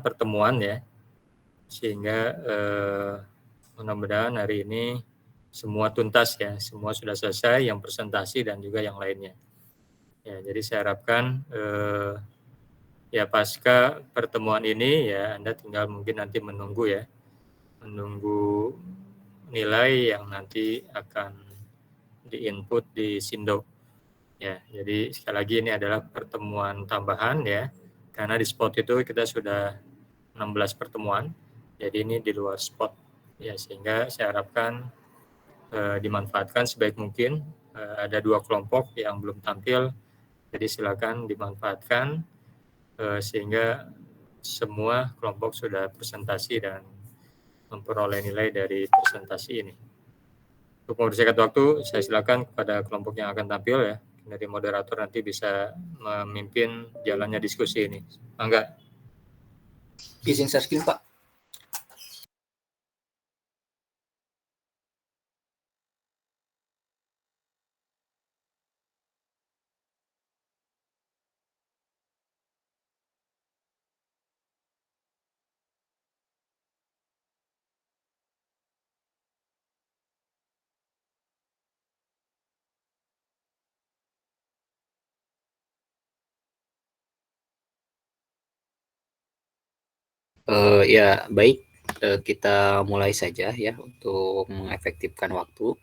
pertemuan ya, sehingga mudah-mudahan hari ini semua tuntas ya, semua sudah selesai, yang presentasi dan juga yang lainnya. Ya, jadi saya harapkan ya pasca pertemuan ini ya Anda tinggal mungkin nanti menunggu nilai yang nanti akan di-input di Sindo. Ya, jadi sekali lagi ini adalah pertemuan tambahan ya, karena di spot itu kita sudah 16 pertemuan, jadi ini di luar spot ya, sehingga saya harapkan dimanfaatkan sebaik mungkin. Ada 2 kelompok yang belum tampil, jadi silakan dimanfaatkan sehingga semua kelompok sudah presentasi dan memperoleh nilai dari presentasi ini. Untuk mempersingkat waktu, saya silakan kepada kelompok yang akan tampil ya. Dari moderator nanti bisa memimpin jalannya diskusi ini. Mangga. Izin share screen, Pak. Ya, baik. Kita mulai saja ya untuk mengefektifkan waktu.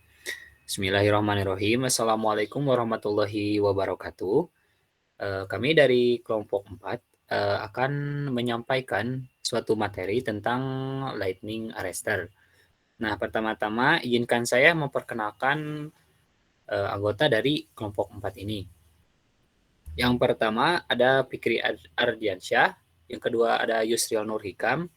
Bismillahirrahmanirrahim. Assalamualaikum warahmatullahi wabarakatuh. Kami dari kelompok 4 akan menyampaikan suatu materi tentang lightning arrester. Nah, pertama-tama izinkan saya memperkenalkan anggota dari kelompok 4 ini. Yang pertama ada Fikri Ardiansyah, yang kedua ada Yusril Nur Hikam,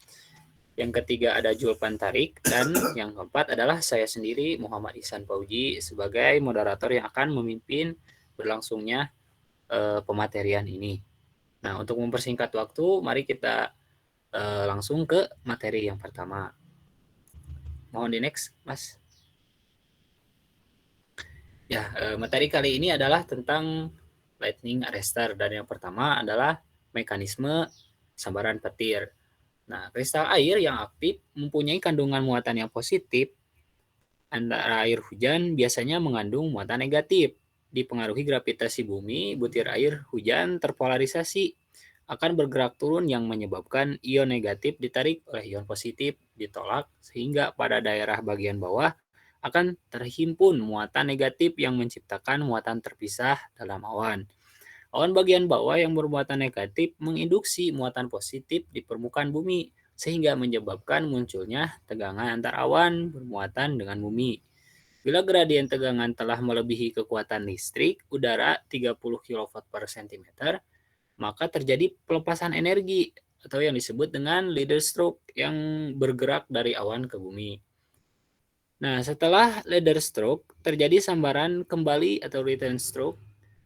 yang ketiga ada Julpan Tarik, dan yang keempat adalah saya sendiri Muhammad Ihsan Fauji sebagai moderator yang akan memimpin berlangsungnya pematerian ini. Nah, untuk mempersingkat waktu, mari kita langsung ke materi yang pertama. Mohon di next, Mas. Ya, materi kali ini adalah tentang lightning arrester, dan yang pertama adalah mekanisme sambaran petir. Nah, kristal air yang aktif mempunyai kandungan muatan yang positif. Antara air hujan biasanya mengandung muatan negatif. Dipengaruhi gravitasi bumi, butir air hujan terpolarisasi akan bergerak turun yang menyebabkan ion negatif ditarik oleh ion positif ditolak, sehingga pada daerah bagian bawah akan terhimpun muatan negatif yang menciptakan muatan terpisah dalam awan. Awan bagian bawah yang bermuatan negatif menginduksi muatan positif di permukaan bumi, sehingga menyebabkan munculnya tegangan antar awan bermuatan dengan bumi. Bila gradien tegangan telah melebihi kekuatan listrik udara 30 kW per cm, maka terjadi pelepasan energi atau yang disebut dengan leader stroke yang bergerak dari awan ke bumi. Nah, setelah leader stroke, terjadi sambaran kembali atau return stroke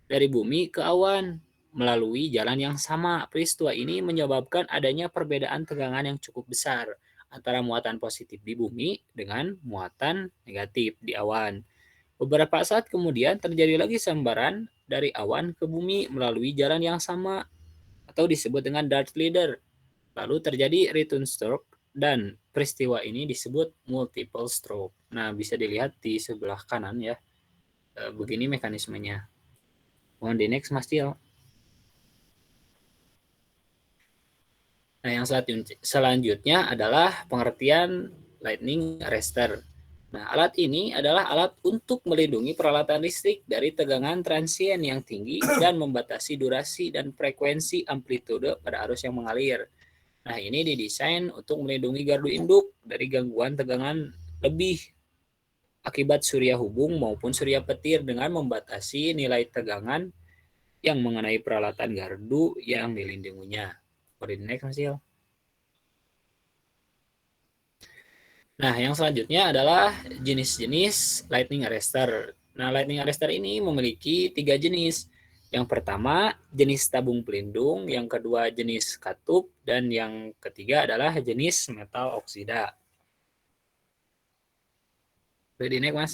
dari bumi ke awan melalui jalan yang sama. Peristiwa ini menyebabkan adanya perbedaan tegangan yang cukup besar antara muatan positif di bumi dengan muatan negatif di awan. Beberapa saat kemudian terjadi lagi sambaran dari awan ke bumi melalui jalan yang sama atau disebut dengan Darth leader. Lalu terjadi return stroke dan peristiwa ini disebut multiple stroke. Nah, bisa dilihat di sebelah kanan ya. Begini mekanismenya. Mohon di next, Mas Tio. Nah, yang selanjutnya adalah pengertian lightning arrester. Nah, alat ini adalah alat untuk melindungi peralatan listrik dari tegangan transien yang tinggi dan membatasi durasi dan frekuensi amplitude pada arus yang mengalir. Nah, ini didesain untuk melindungi gardu induk dari gangguan tegangan lebih akibat surya hubung maupun surya petir dengan membatasi nilai tegangan yang mengenai peralatan gardu yang dilindunginya. Next, Mas Il. Nah, yang selanjutnya adalah jenis-jenis lightning arrester. Nah, lightning arrester ini memiliki 3 jenis. Yang pertama, jenis tabung pelindung, yang kedua jenis katup, dan yang ketiga adalah jenis metal oksida. Ready next, Mas?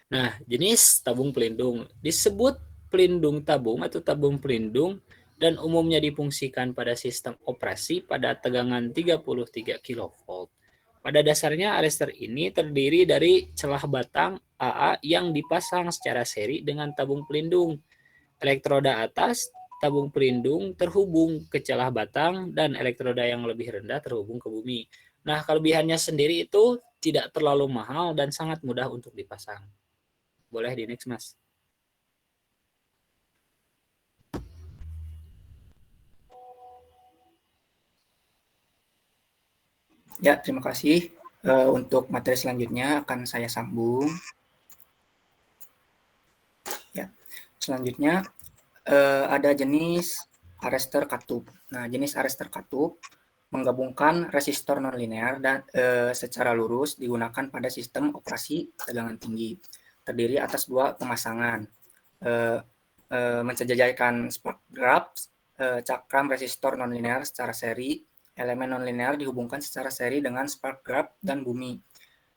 Nah, jenis tabung pelindung disebut pelindung tabung atau tabung pelindung dan umumnya difungsikan pada sistem operasi pada tegangan 33 kV. Pada dasarnya arrestor ini terdiri dari celah batang AA yang dipasang secara seri dengan tabung pelindung. Elektroda atas, tabung pelindung terhubung ke celah batang dan elektroda yang lebih rendah terhubung ke bumi. Nah, kelebihannya sendiri itu tidak terlalu mahal dan sangat mudah untuk dipasang. Boleh di next, Mas. Ya, terima kasih. Untuk materi selanjutnya akan saya sambung. Ya, selanjutnya ada jenis arrestor katup. Nah, jenis arrestor katup menggabungkan resistor nonlinear dan secara lurus digunakan pada sistem operasi tegangan tinggi. Terdiri atas dua pemasangan. Mensejajarkan spark graph, cakram resistor nonlinear secara seri. Elemen nonlinear dihubungkan secara seri dengan spark graph dan bumi.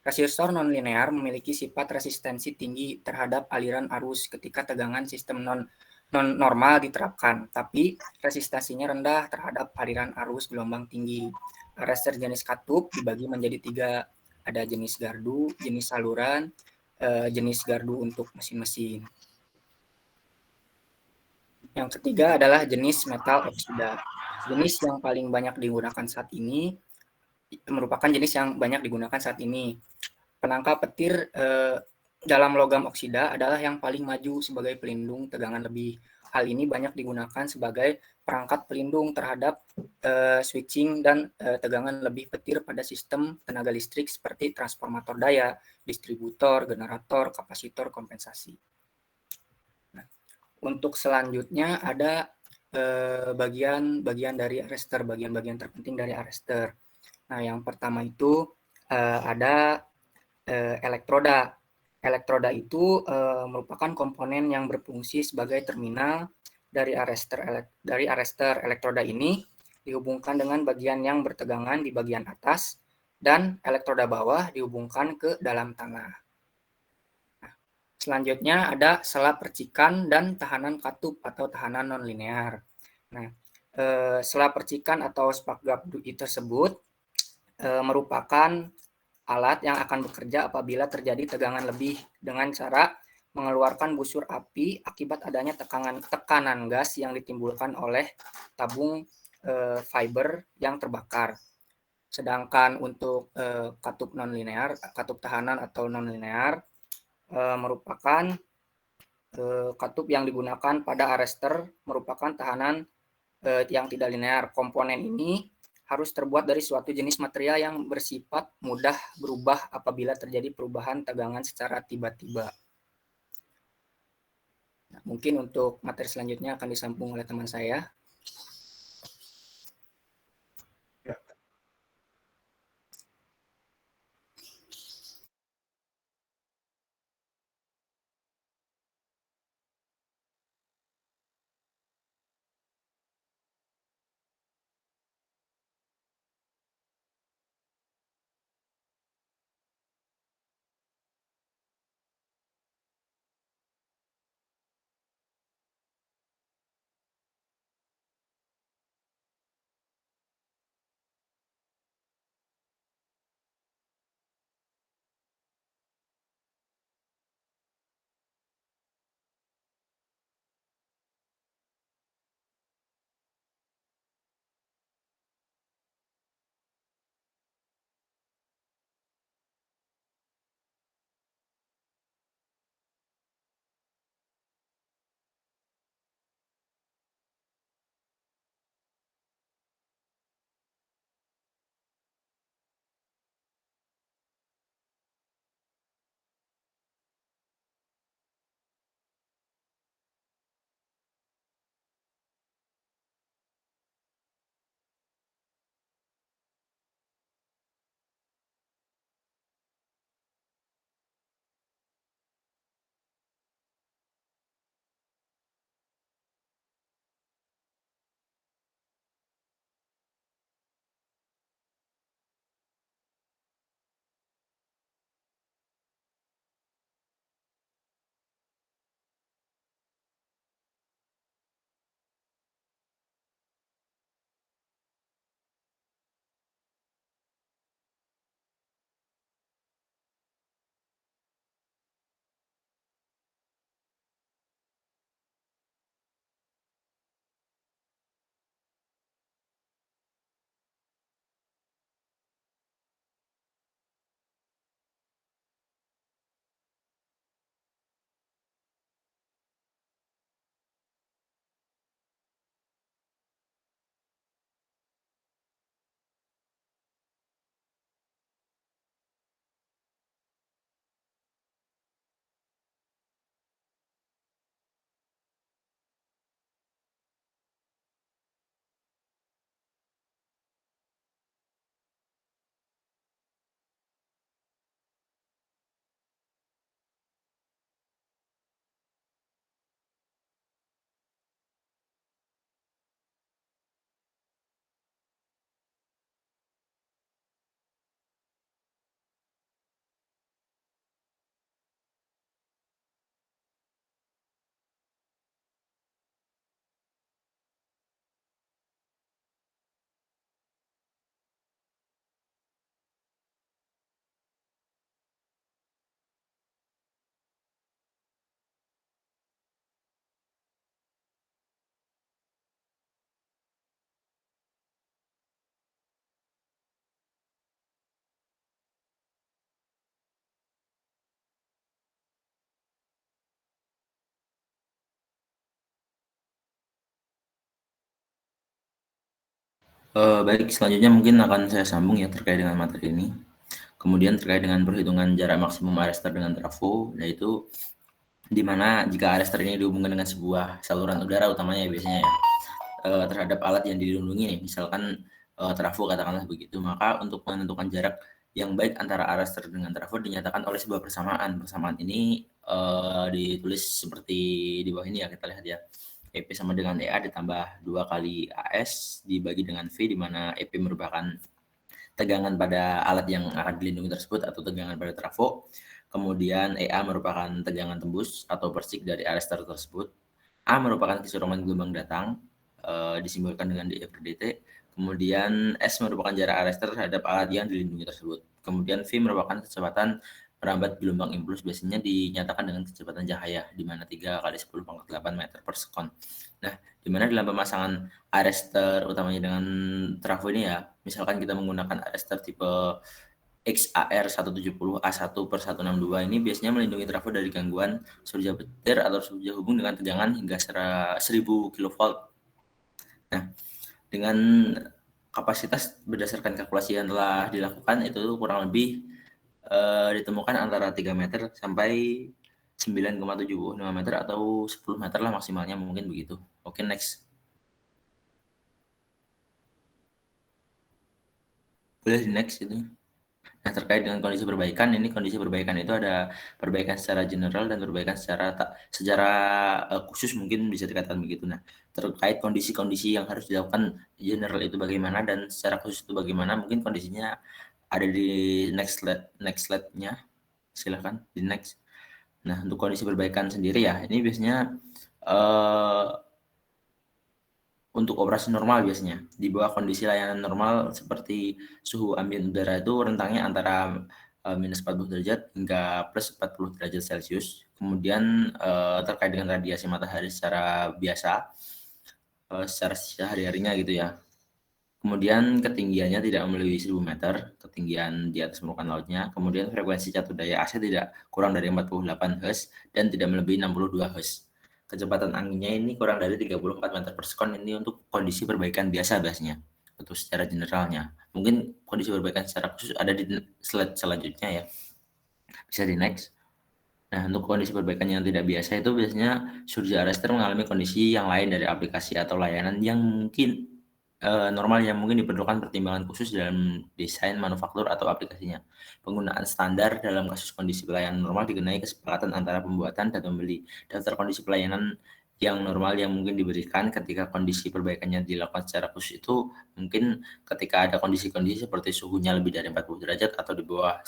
Resistor nonlinear memiliki sifat resistensi tinggi terhadap aliran arus ketika tegangan sistem non-normal diterapkan, tapi resistensinya rendah terhadap aliran arus gelombang tinggi. Arrestor jenis katup dibagi menjadi 3, ada jenis gardu, jenis saluran, jenis gardu untuk mesin-mesin. Yang ketiga adalah jenis metal oksida. Jenis yang paling banyak digunakan saat ini merupakan jenis yang banyak digunakan saat ini. Penangkal petir dalam logam oksida adalah yang paling maju sebagai pelindung tegangan lebih. Hal ini banyak digunakan sebagai perangkat pelindung terhadap switching dan tegangan lebih petir pada sistem tenaga listrik seperti transformator daya, distributor, generator, kapasitor, kompensasi. Nah, untuk selanjutnya ada bagian-bagian dari arrestor, bagian-bagian terpenting dari arrestor. Nah, yang pertama itu ada elektroda. Elektroda itu merupakan komponen yang berfungsi sebagai terminal dari arrestor. Elektroda ini dihubungkan dengan bagian yang bertegangan di bagian atas dan elektroda bawah dihubungkan ke dalam tanah. Nah, selanjutnya ada sela percikan dan tahanan katup atau tahanan nonlinear. Nah, sela percikan atau spark gap tersebut merupakan alat yang akan bekerja apabila terjadi tegangan lebih dengan cara mengeluarkan busur api akibat adanya tekanan gas yang ditimbulkan oleh tabung fiber yang terbakar. Sedangkan untuk katup nonlinear, katup tahanan atau nonlinear merupakan katup yang digunakan pada arrestor merupakan tahanan yang tidak linear. Komponen ini harus terbuat dari suatu jenis material yang bersifat mudah berubah apabila terjadi perubahan tegangan secara tiba-tiba. Nah, mungkin untuk materi selanjutnya akan disambung oleh teman saya. Baik, selanjutnya mungkin akan saya sambung ya terkait dengan materi ini. Kemudian terkait dengan perhitungan jarak maksimum arrestor dengan trafo, yaitu di mana jika arrestor ini dihubungkan dengan sebuah saluran udara utamanya biasanya ya, terhadap alat yang dilindungi nih, misalkan trafo katakanlah begitu, maka untuk menentukan jarak yang baik antara arrestor dengan trafo dinyatakan oleh sebuah persamaan. Persamaan ini ditulis seperti di bawah ini ya, kita lihat ya. EP sama dengan EA ditambah 2 kali AS dibagi dengan V, di mana EP merupakan tegangan pada alat yang akan dilindungi tersebut atau tegangan pada trafo. Kemudian EA merupakan tegangan tembus atau persik dari arrestor tersebut. A merupakan keseruman gelombang datang, disimbolkan dengan dE per dt. Kemudian S merupakan jarak arrestor terhadap alat yang dilindungi tersebut. Kemudian V merupakan kecepatan merambat gelombang impuls, biasanya dinyatakan dengan kecepatan cahaya, di mana 3 kali 10 pangkat 8 meter per sekon. Nah, di mana dalam pemasangan arrestor utamanya dengan trafo ini ya, misalkan kita menggunakan arrestor tipe XAR 170 A1 per 162 ini biasanya melindungi trafo dari gangguan surja petir atau surja hubung dengan tegangan hingga 1000 kV. Nah, dengan kapasitas berdasarkan kalkulasi yang telah dilakukan itu kurang lebih ditemukan antara 3 meter sampai 9,75 meter atau 10 meter lah maksimalnya, mungkin begitu. Oke, next. Boleh di next itu. Nah, terkait dengan kondisi perbaikan, ini kondisi perbaikan itu ada perbaikan secara general dan perbaikan secara khusus, mungkin bisa dikatakan begitu. Nah, terkait kondisi-kondisi yang harus dilakukan general itu bagaimana dan secara khusus itu bagaimana, mungkin kondisinya ada di next slide-nya. Silakan di next. Nah, untuk kondisi perbaikan sendiri ya, ini biasanya untuk operasi normal biasanya di bawah kondisi layanan normal seperti suhu ambien udara itu rentangnya antara minus 40 derajat hingga plus 40 derajat Celcius. Kemudian terkait dengan radiasi matahari secara biasa, secara sehari-harinya gitu ya. Kemudian ketinggiannya tidak melebihi 1000 meter, ketinggian di atas permukaan lautnya. Kemudian frekuensi catur daya AC tidak kurang dari 48 Hz dan tidak melebihi 62 Hz. Kecepatan anginnya ini kurang dari 34 meter per sekon, ini untuk kondisi perbaikan biasa biasanya, untuk secara generalnya. Mungkin kondisi perbaikan secara khusus ada di slide selanjutnya ya. Bisa di next. Nah, untuk kondisi perbaikan yang tidak biasa itu biasanya surya arrestor mengalami kondisi yang lain dari aplikasi atau layanan yang mungkin normal, yang mungkin diperlukan pertimbangan khusus dalam desain manufaktur atau aplikasinya. Penggunaan standar dalam kasus kondisi pelayanan normal dikenai kesepakatan antara pembuatan dan pembeli. Daftar kondisi pelayanan yang normal yang mungkin diberikan ketika kondisi perbaikannya dilakukan secara khusus itu mungkin ketika ada kondisi-kondisi seperti suhunya lebih dari 40 derajat atau di bawah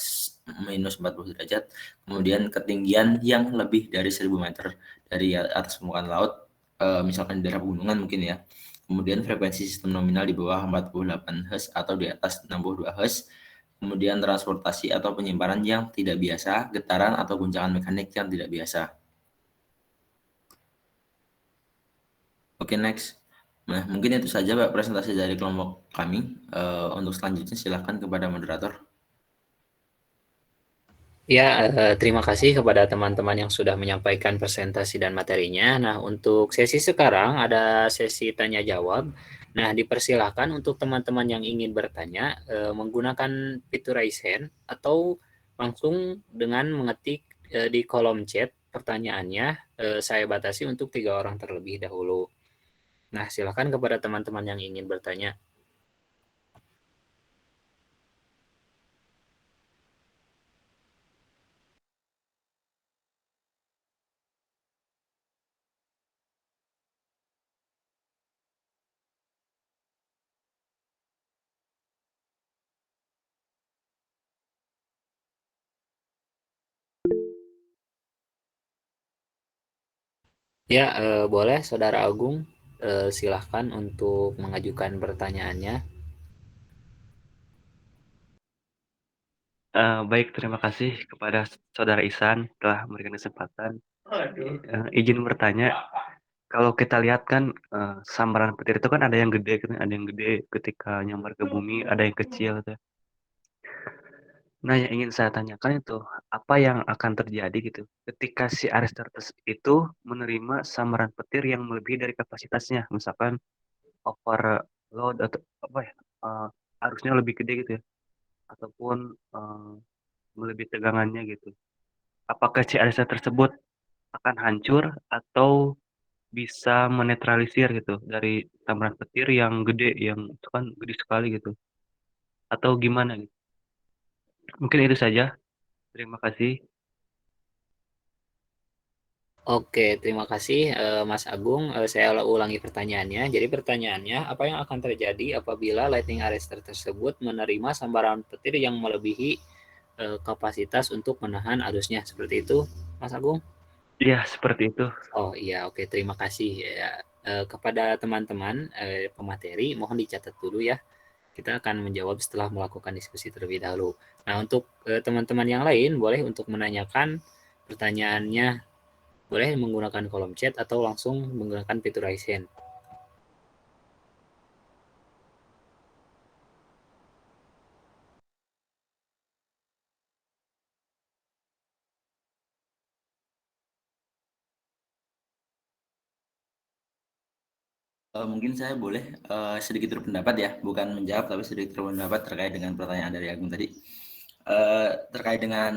minus 40 derajat, kemudian ketinggian yang lebih dari 1000 meter dari atas permukaan laut, misalkan di daerah pegunungan mungkin ya. Kemudian frekuensi sistem nominal di bawah 48 Hz atau di atas 62 Hz. Kemudian transportasi atau penyimpanan yang tidak biasa, getaran atau guncangan mekanik yang tidak biasa. Oke, next. Nah, mungkin itu saja Pak presentasi dari kelompok kami. Untuk selanjutnya silakan kepada moderator. Ya, terima kasih kepada teman-teman yang sudah menyampaikan presentasi dan materinya. Nah, untuk sesi sekarang ada sesi tanya jawab. Nah, dipersilakan untuk teman-teman yang ingin bertanya menggunakan fitur raise hand atau langsung dengan mengetik di kolom chat pertanyaannya. Saya batasi untuk 3 orang terlebih dahulu. Nah, silakan kepada teman-teman yang ingin bertanya. Ya, boleh Saudara Agung, silahkan untuk mengajukan pertanyaannya. Baik, terima kasih kepada Saudara Ihsan telah memberikan kesempatan. Izin bertanya, kalau kita lihat kan sambaran petir itu kan ada yang gede, kan ada yang gede ketika nyambar ke bumi, ada yang kecil gitu. Nah, yang ingin saya tanyakan itu apa yang akan terjadi gitu ketika si Aristarchus itu menerima sambaran petir yang melebihi dari kapasitasnya, misalkan over load atau apa ya, arusnya lebih gede gitu ya, ataupun melebihi tegangannya gitu. Apakah si aresa tersebut akan hancur atau bisa menetralisir gitu dari sambaran petir yang gede, yang itu kan gede sekali gitu, atau gimana gitu. Mungkin itu saja. Terima kasih. Oke, terima kasih Mas Agung. Saya ulangi pertanyaannya. Jadi pertanyaannya, apa yang akan terjadi apabila lightning arrester tersebut menerima sambaran petir yang melebihi kapasitas untuk menahan arusnya? Seperti itu, Mas Agung? Iya, seperti itu. Oh iya, oke, terima kasih ya. Kepada teman-teman pemateri, mohon dicatat dulu ya. Kita akan menjawab setelah melakukan diskusi terlebih dahulu. Nah, untuk teman-teman yang lain, boleh untuk menanyakan pertanyaannya, boleh menggunakan kolom chat atau langsung menggunakan fitur raise hand. Mungkin saya boleh sedikit berpendapat ya, bukan menjawab tapi sedikit berpendapat terkait dengan pertanyaan dari Agung tadi. Terkait dengan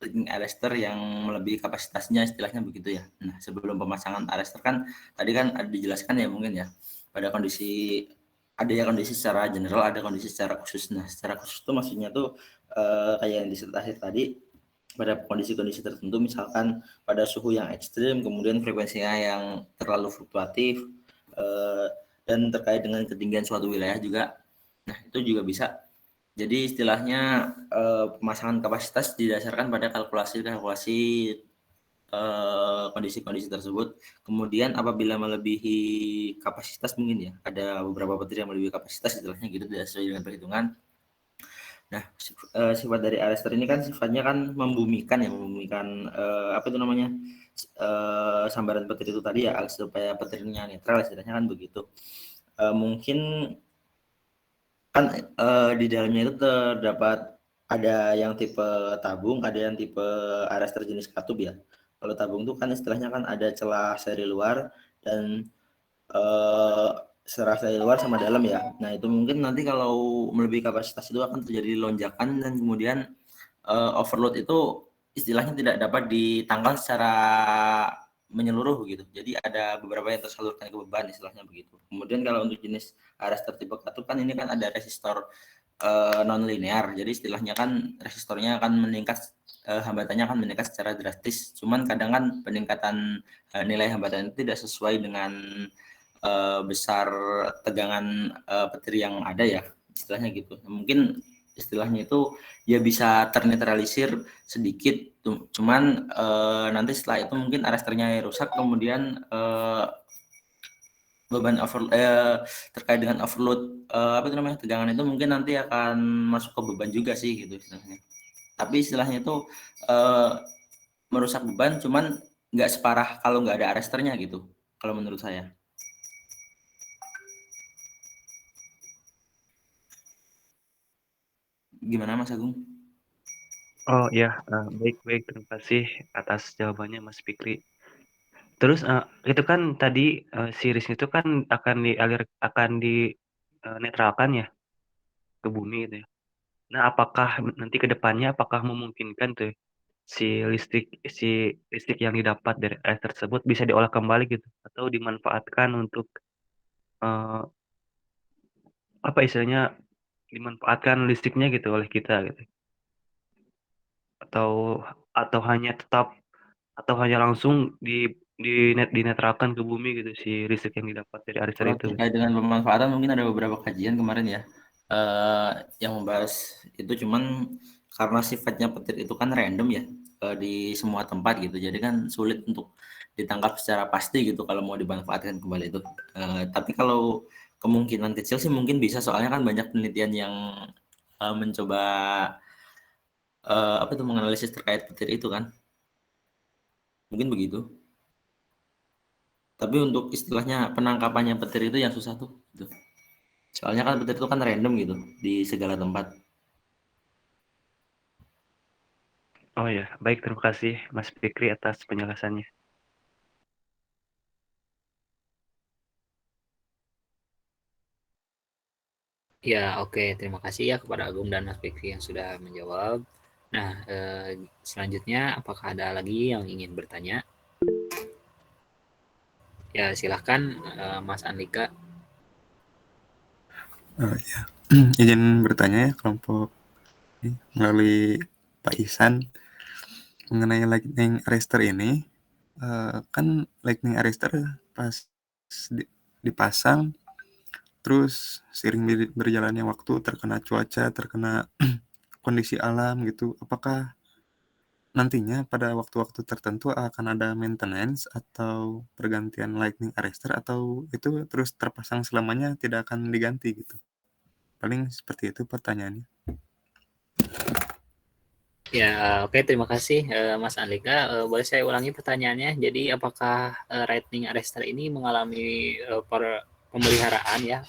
lightning arrester yang melebihi kapasitasnya, istilahnya begitu ya. Nah, sebelum pemasangan arrester kan tadi kan ada dijelaskan ya mungkin ya, pada kondisi ada ya kondisi secara general, ada kondisi secara khusus. Nah, secara khusus itu maksudnya tuh kayak yang disertasi tadi, pada kondisi-kondisi tertentu, misalkan pada suhu yang ekstrim, kemudian frekuensinya yang terlalu fluktuatif, dan terkait dengan ketinggian suatu wilayah juga. Nah, itu juga bisa. Jadi istilahnya pemasangan kapasitas didasarkan pada kalkulasi-kalkulasi kondisi-kondisi tersebut. Kemudian apabila melebihi kapasitas, mungkin ya ada beberapa petir yang melebihi kapasitas, istilahnya gitu, tidak sesuai dengan perhitungan. Nah, sifat dari arrester ini kan sifatnya kan membumikan ya, apa itu namanya, sambaran petir itu tadi ya, supaya petirnya netral, istilahnya kan begitu. Mungkin kan di dalamnya itu terdapat ada yang tipe tabung, ada yang tipe arrester jenis katup ya. Kalau tabung itu kan istilahnya kan ada celah seri luar dan serah seri luar sama dalam ya. Nah, itu mungkin nanti kalau melebihi kapasitas itu akan terjadi lonjakan dan kemudian overload itu istilahnya tidak dapat ditangkal secara menyeluruh gitu. Jadi ada beberapa yang tersalurkan ke beban, istilahnya begitu. Kemudian kalau untuk jenis arrester tipe katup kan ini kan ada resistor non linear. Jadi istilahnya kan resistornya akan meningkat, hambatannya akan meningkat secara drastis. Cuman kadang kan peningkatan nilai hambatan itu tidak sesuai dengan besar tegangan petir yang ada ya, istilahnya gitu. Mungkin istilahnya itu ya bisa ternetralisir sedikit, cuman nanti setelah itu mungkin arresternya rusak, kemudian beban terkait dengan overload apa itu namanya, tegangan itu mungkin nanti akan masuk ke beban juga sih gitu istilahnya. Tapi istilahnya itu merusak beban, cuman nggak separah kalau nggak ada arresternya gitu, kalau menurut saya. Gimana Mas Agung? Oh ya, baik-baik. Terima kasih atas jawabannya Mas Fikri. Terus itu kan tadi series itu kan akan di netralkan ya ke bumi gitu ya. Nah, apakah nanti ke depannya apakah memungkinkan tuh si listrik yang didapat dari air tersebut bisa diolah kembali gitu atau dimanfaatkan untuk eh, apa istilahnya, dimanfaatkan listriknya gitu oleh kita gitu, atau hanya tetap, atau hanya langsung dinetralkan ke bumi gitu si listrik yang didapat dari arisan Kalau itu gitu. terkait dengan pemanfaatan mungkin ada beberapa kajian kemarin ya yang membahas itu, cuman karena sifatnya petir itu kan random ya di semua tempat gitu, jadi kan sulit untuk ditangkap secara pasti gitu kalau mau dimanfaatkan kembali itu. Tapi kalau kemungkinan kecil sih mungkin bisa, soalnya kan banyak penelitian yang mencoba apa itu menganalisis terkait petir itu kan, mungkin begitu. Tapi untuk istilahnya penangkapannya petir itu yang susah tuh gitu. Soalnya kan petir itu kan random gitu di segala tempat. Oh ya, baik, terima kasih Mas Fikri atas penjelasannya. Ya, oke. Terima kasih ya kepada Agung dan Mas Fikri yang sudah menjawab. Nah, selanjutnya apakah ada lagi yang ingin bertanya? Ya, silahkan Mas Andika. Ya. Izin bertanya ya kelompok ini melalui Pak Ihsan mengenai lightning arrester ini. Kan lightning arrester pas dipasang terus seiring berjalannya waktu terkena cuaca, terkena kondisi alam gitu. Apakah nantinya pada waktu-waktu tertentu akan ada maintenance atau pergantian lightning arrester atau itu terus terpasang selamanya tidak akan diganti gitu? Paling seperti itu pertanyaannya. Ya, oke. Terima kasih Mas Andika. Boleh saya ulangi pertanyaannya? Jadi, apakah lightning arrester ini mengalami pemeliharaan ya,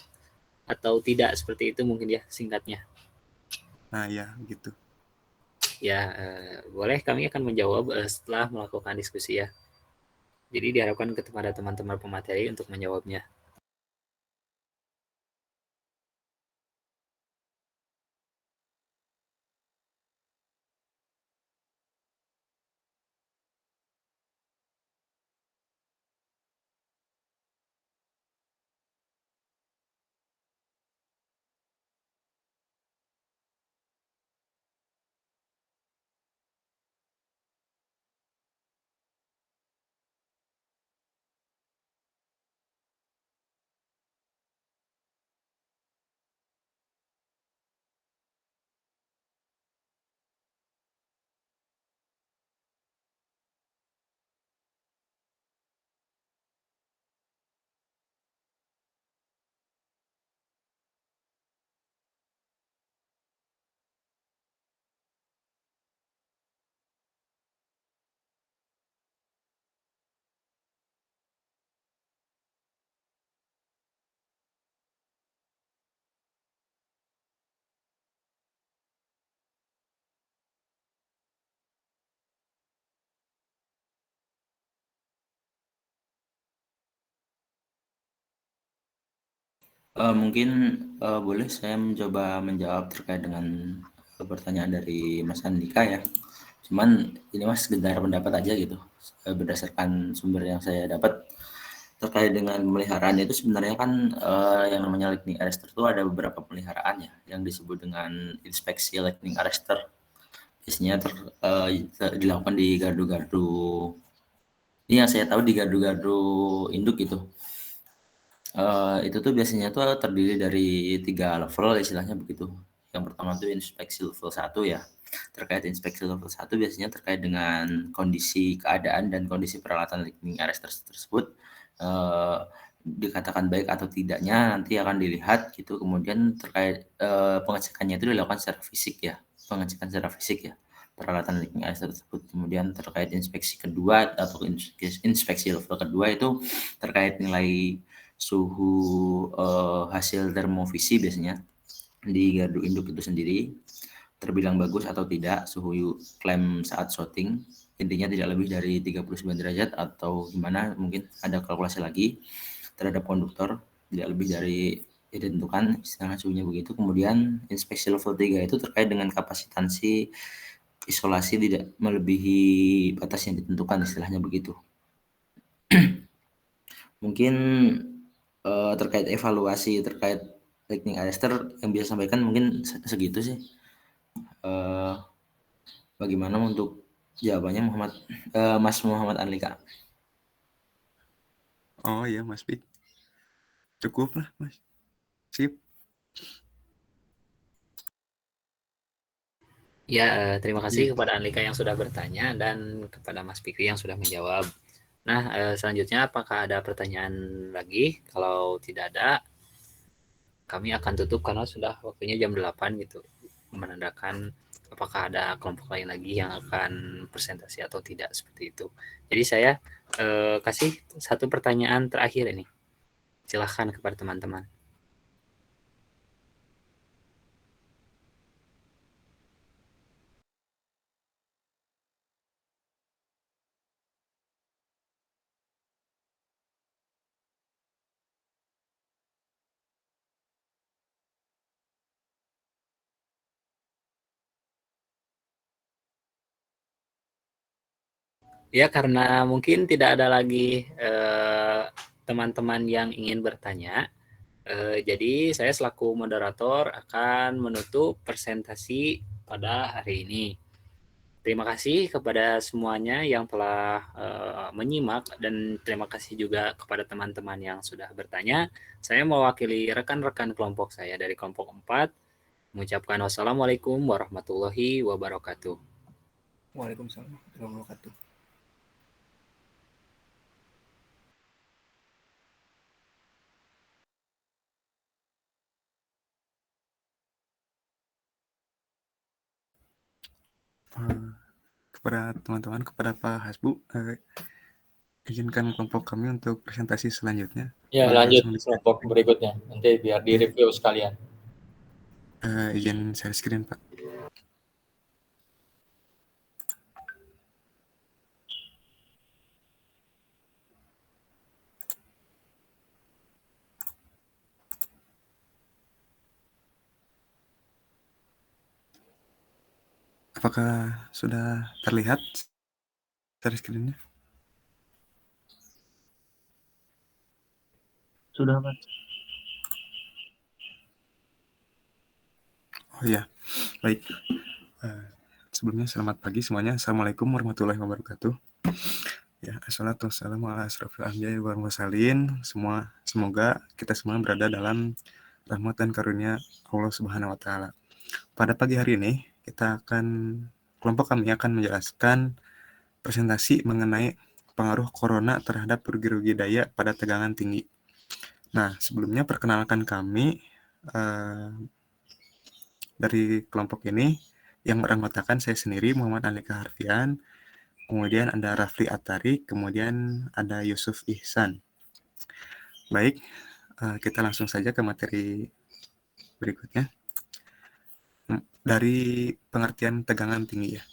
atau tidak seperti itu mungkin ya singkatnya? Nah ya gitu. Ya, boleh kami akan menjawab setelah melakukan diskusi ya. Jadi diharapkan kepada teman-teman pemateri untuk menjawabnya. Mungkin boleh saya mencoba menjawab terkait dengan pertanyaan dari Mas Andika ya. Cuman ini Mas sekedar pendapat aja gitu. Berdasarkan sumber yang saya dapat terkait dengan pemeliharaan itu sebenarnya kan yang namanya lightning arrester itu ada beberapa pemeliharaan ya yang disebut dengan inspeksi lightning arrester. Biasanya dilakukan di gardu-gardu. Ini yang saya tahu di gardu-gardu induk gitu. Itu tuh biasanya tuh terdiri dari 3 level istilahnya begitu. Yang pertama tuh inspeksi level 1 ya. Terkait inspeksi level 1 biasanya terkait dengan kondisi keadaan dan kondisi peralatan lightning arrester tersebut, dikatakan baik atau tidaknya nanti akan dilihat gitu. Kemudian terkait, pengecekannya itu dilakukan secara fisik ya, pengecekan secara fisik ya, peralatan lightning arrester tersebut. Kemudian terkait inspeksi kedua atau inspeksi level kedua itu terkait nilai suhu hasil termovisi biasanya di gardu induk itu sendiri terbilang bagus atau tidak suhu klaim saat shooting, intinya tidak lebih dari 39 derajat atau gimana, mungkin ada kalkulasi lagi terhadap konduktor, tidak lebih dari ditentukan istilahnya suhunya begitu. Kemudian inspeksi level 3 itu terkait dengan kapasitansi isolasi tidak melebihi batas yang ditentukan istilahnya begitu. Mungkin terkait evaluasi terkait lightning arrester yang bisa sampaikan mungkin segitu sih. Bagaimana untuk jawabannya Mas Muhammad Andika? Oh iya Mas Pik. Cukup lah Mas. Sip. Ya, terima kasih kepada Andika yang sudah bertanya dan kepada Mas Fikri yang sudah menjawab. Nah, selanjutnya apakah ada pertanyaan lagi? Kalau tidak ada, kami akan tutup karena sudah waktunya jam 8 gitu. Menandakan apakah ada kelompok lain lagi yang akan presentasi atau tidak seperti itu. Jadi saya kasih satu pertanyaan terakhir ini. Silahkan kepada teman-teman. Ya, karena mungkin tidak ada lagi teman-teman yang ingin bertanya, jadi saya selaku moderator akan menutup presentasi pada hari ini. Terima kasih kepada semuanya yang telah menyimak, dan terima kasih juga kepada teman-teman yang sudah bertanya. Saya mewakili rekan-rekan kelompok saya dari kelompok 4 mengucapkan wassalamualaikum warahmatullahi wabarakatuh. Waalaikumsalam warahmatullahi wabarakatuh. Kepada teman-teman, kepada Pak Hasbu, izinkan kelompok kami untuk presentasi selanjutnya. Ya, lanjut kelompok berikutnya. Nanti biar direview sekalian. Izin share screen, Pak. Apakah sudah terlihat share screen-nya? Sudah, Mas. Oh ya, baik. Sebelumnya selamat pagi semuanya. Assalamualaikum warahmatullahi wabarakatuh. Ya, assalatu wassalamu ala asrofil anbiya'i wal mursalin. Semoga kita semua berada dalam rahmat dan karunia Allah Subhanahu wa taala. Pada pagi hari ini kelompok kami akan menjelaskan presentasi mengenai pengaruh corona terhadap rugi-rugi daya pada tegangan tinggi. Nah, sebelumnya perkenalkan kami dari kelompok ini yang beranggotakan saya sendiri, Muhammad Andika Harfian, kemudian ada Rafli Atari, kemudian ada Yusuf Ihsan. Baik, kita langsung saja ke materi berikutnya. Dari pengertian tegangan tinggi ya.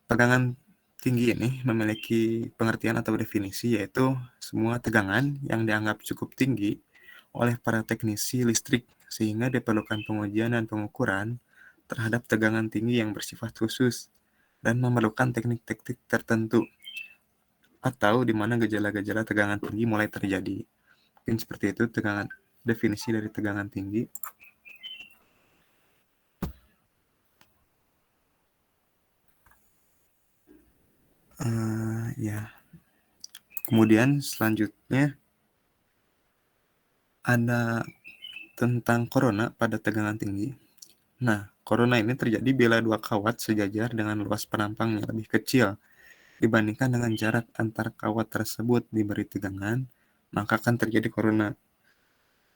Tegangan tinggi ini memiliki pengertian atau definisi, yaitu semua tegangan yang dianggap cukup tinggi oleh para teknisi listrik sehingga diperlukan pengujian dan pengukuran terhadap tegangan tinggi yang bersifat khusus dan memerlukan teknik-teknik tertentu, atau di mana gejala-gejala tegangan tinggi mulai terjadi. Mungkin seperti itu definisi dari tegangan tinggi. Ya. Kemudian selanjutnya ada tentang corona pada tegangan tinggi. Nah, corona ini terjadi bila dua kawat sejajar dengan luas penampang yang lebih kecil dibandingkan dengan jarak antar kawat tersebut diberi tegangan, maka akan terjadi corona.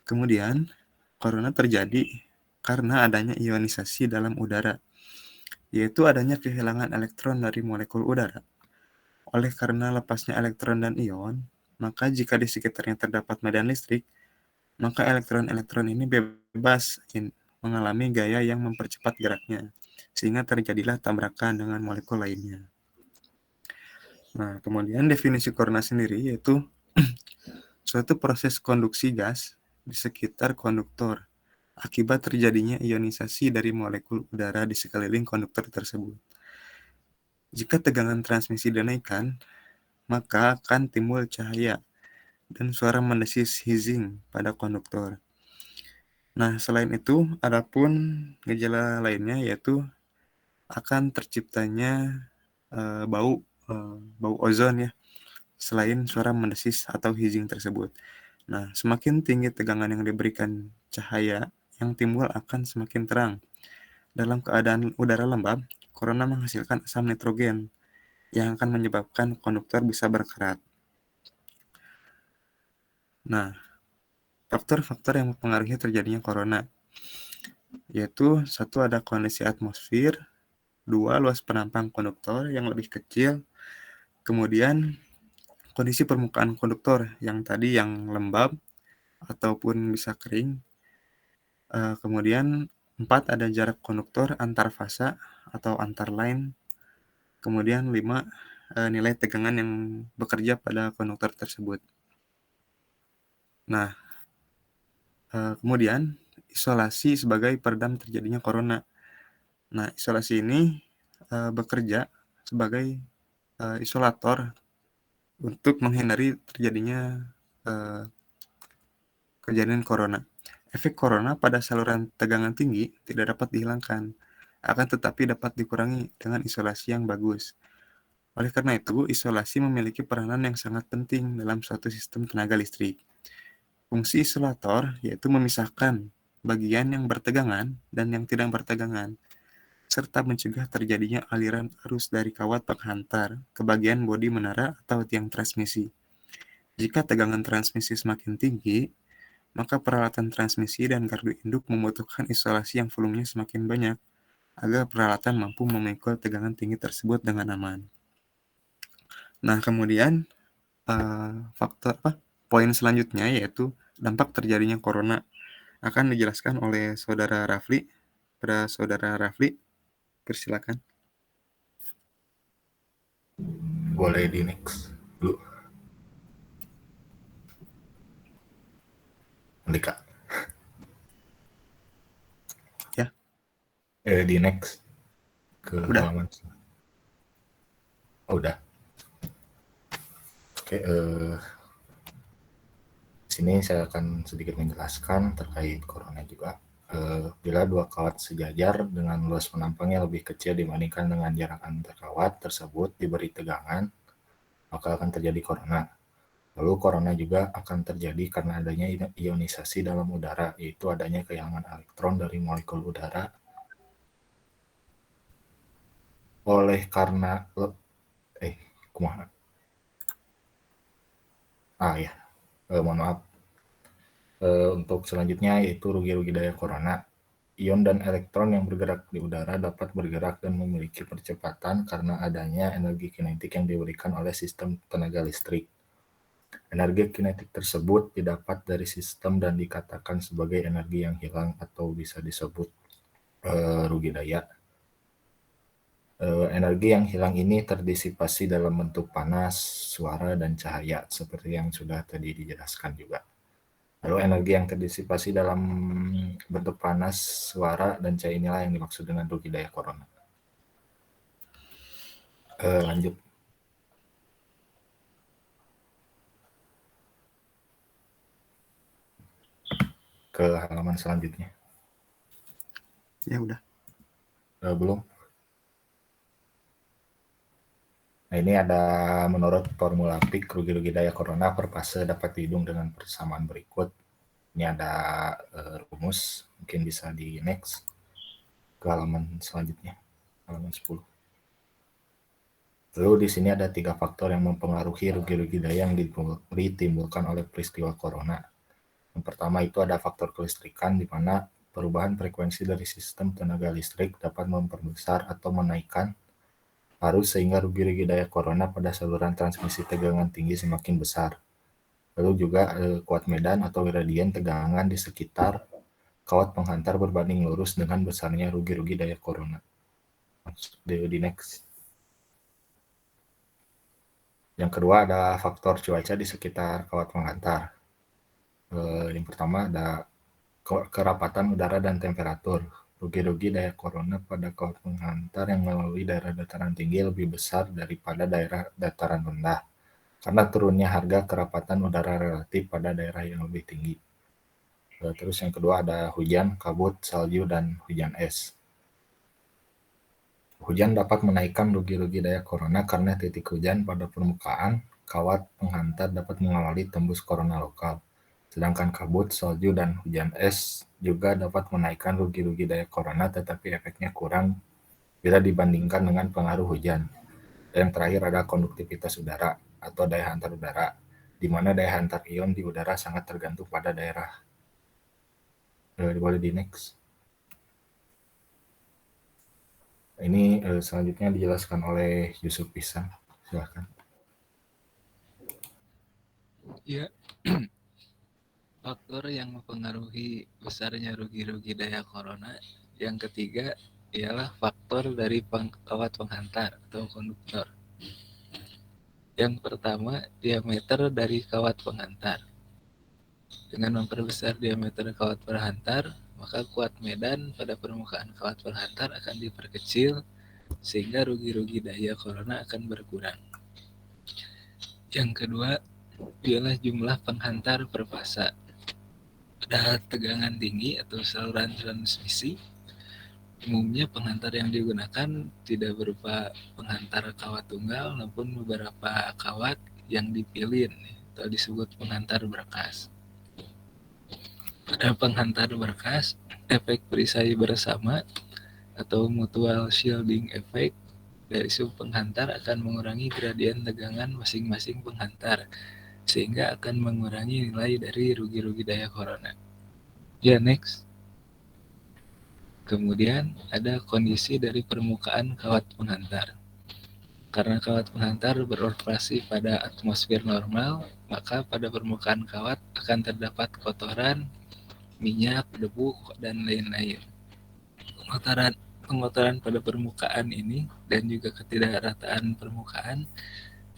Kemudian, corona terjadi karena adanya ionisasi dalam udara, yaitu adanya kehilangan elektron dari molekul udara. Oleh karena lepasnya elektron dan ion, maka jika di sekitarnya terdapat medan listrik, maka elektron-elektron ini bebas mengalami gaya yang mempercepat geraknya, sehingga terjadilah tabrakan dengan molekul lainnya. Nah, kemudian definisi corona sendiri yaitu suatu proses konduksi gas di sekitar konduktor akibat terjadinya ionisasi dari molekul udara di sekeliling konduktor tersebut. Jika tegangan transmisi dinaikkan, maka akan timbul cahaya dan suara mendesis hissing pada konduktor. Nah, selain itu, adapun gejala lainnya yaitu akan terciptanya bau ozon ya, selain suara mendesis atau hissing tersebut. Nah, semakin tinggi tegangan yang diberikan cahaya, yang timbul akan semakin terang. Dalam keadaan udara lembab, corona menghasilkan asam nitrogen yang akan menyebabkan konduktor bisa berkarat. Nah, faktor-faktor yang mempengaruhi terjadinya corona yaitu satu, ada kondisi atmosfer, dua, luas penampang konduktor yang lebih kecil, kemudian kondisi permukaan konduktor yang tadi yang lembab ataupun bisa kering, kemudian 4, ada jarak konduktor antar fasa atau antar line, kemudian 5, nilai tegangan yang bekerja pada konduktor tersebut. Nah, kemudian isolasi sebagai peredam terjadinya corona. Nah, isolasi ini bekerja sebagai isolator untuk menghindari terjadinya kejadian corona. Efek corona pada saluran tegangan tinggi tidak dapat dihilangkan, akan tetapi dapat dikurangi dengan isolasi yang bagus. Oleh karena itu, isolasi memiliki peranan yang sangat penting dalam suatu sistem tenaga listrik. Fungsi isolator yaitu memisahkan bagian yang bertegangan dan yang tidak bertegangan, serta mencegah terjadinya aliran arus dari kawat penghantar ke bagian bodi menara atau tiang transmisi. Jika tegangan transmisi semakin tinggi, maka peralatan transmisi dan gardu induk membutuhkan isolasi yang volumenya semakin banyak agar peralatan mampu memikul tegangan tinggi tersebut dengan aman. Nah, kemudian poin selanjutnya yaitu dampak terjadinya corona akan dijelaskan oleh Saudara Rafli. Pada Saudara Rafli, persilakan. Boleh di next dulu. Andika. Ya. Di next ke Udah. halaman. Oh, udah. Oke, sini saya akan sedikit menjelaskan terkait corona juga. Bila dua kawat sejajar dengan luas penampangnya lebih kecil dibandingkan dengan jarak antar kawat tersebut diberi tegangan, maka akan terjadi corona. Lalu corona juga akan terjadi karena adanya ionisasi dalam udara, yaitu adanya kehilangan elektron dari molekul udara. Oleh karena mohon maaf. Untuk selanjutnya yaitu rugi-rugi daya corona. Ion dan elektron yang bergerak di udara dapat bergerak dan memiliki percepatan karena adanya energi kinetik yang diberikan oleh sistem tenaga listrik. Energi kinetik tersebut didapat dari sistem dan dikatakan sebagai energi yang hilang atau bisa disebut rugi daya. Energi yang hilang ini terdisipasi dalam bentuk panas, suara, dan cahaya seperti yang sudah tadi dijelaskan juga. Lalu energi yang terdisipasi dalam bentuk panas, suara, dan cahaya inilah yang dimaksud dengan rugi daya corona. Lanjut. Ke halaman selanjutnya. Ya udah. Belum. Nah, ini ada menurut formula PIK rugi-rugi daya corona per fase dapat dihitung dengan persamaan berikut. Ini ada rumus, mungkin bisa di next ke halaman selanjutnya, halaman 10. Lalu di sini ada 3 faktor yang mempengaruhi rugi-rugi daya yang ditimbulkan oleh peristiwa corona. Yang pertama itu ada faktor kelistrikan, di mana perubahan frekuensi dari sistem tenaga listrik dapat memperbesar atau menaikkan arus sehingga rugi-rugi daya corona pada saluran transmisi tegangan tinggi semakin besar. Lalu juga kuat medan atau gradien tegangan di sekitar kawat penghantar berbanding lurus dengan besarnya rugi-rugi daya corona. Di next. Yang kedua ada faktor cuaca di sekitar kawat penghantar. Yang pertama ada kerapatan udara dan temperatur. Rugi-rugi daya corona pada kawat penghantar yang melalui daerah dataran tinggi lebih besar daripada daerah dataran rendah, karena turunnya harga kerapatan udara relatif pada daerah yang lebih tinggi. Terus yang kedua ada hujan, kabut, salju, dan hujan es. Hujan dapat menaikkan rugi-rugi daya corona karena titik hujan pada permukaan kawat penghantar dapat mengawali tembus corona lokal. Sedangkan kabut, salju, dan hujan es juga dapat menaikkan rugi-rugi daya corona, tetapi efeknya kurang bila dibandingkan dengan pengaruh hujan. Dan yang terakhir ada konduktivitas udara atau daya hantar udara, di mana daya hantar ion di udara sangat tergantung pada daerah. Boleh di next. Ini selanjutnya dijelaskan oleh Yusuf Pisan. Silakan. Ya. Faktor yang mempengaruhi besarnya rugi-rugi daya corona yang ketiga ialah faktor dari kawat penghantar atau konduktor. Yang pertama, diameter dari kawat penghantar. Dengan memperbesar diameter kawat penghantar, maka kuat medan pada permukaan kawat penghantar akan diperkecil sehingga rugi-rugi daya corona akan berkurang. Yang kedua ialah jumlah penghantar per fasa. Pada tegangan tinggi atau saluran transmisi, umumnya penghantar yang digunakan tidak berupa penghantar kawat tunggal maupun beberapa kawat yang dipilin atau disebut penghantar berkas. Pada penghantar berkas, efek perisai bersama atau mutual shielding effect dari sub penghantar akan mengurangi gradien tegangan masing-masing penghantar, sehingga akan mengurangi nilai dari rugi-rugi daya corona. Ya, next. Kemudian ada kondisi dari permukaan kawat penghantar. Karena kawat penghantar beroperasi pada atmosfer normal, maka pada permukaan kawat akan terdapat kotoran, minyak, debu, dan lain-lain. Pengotoran pada permukaan ini dan juga ketidakrataan permukaan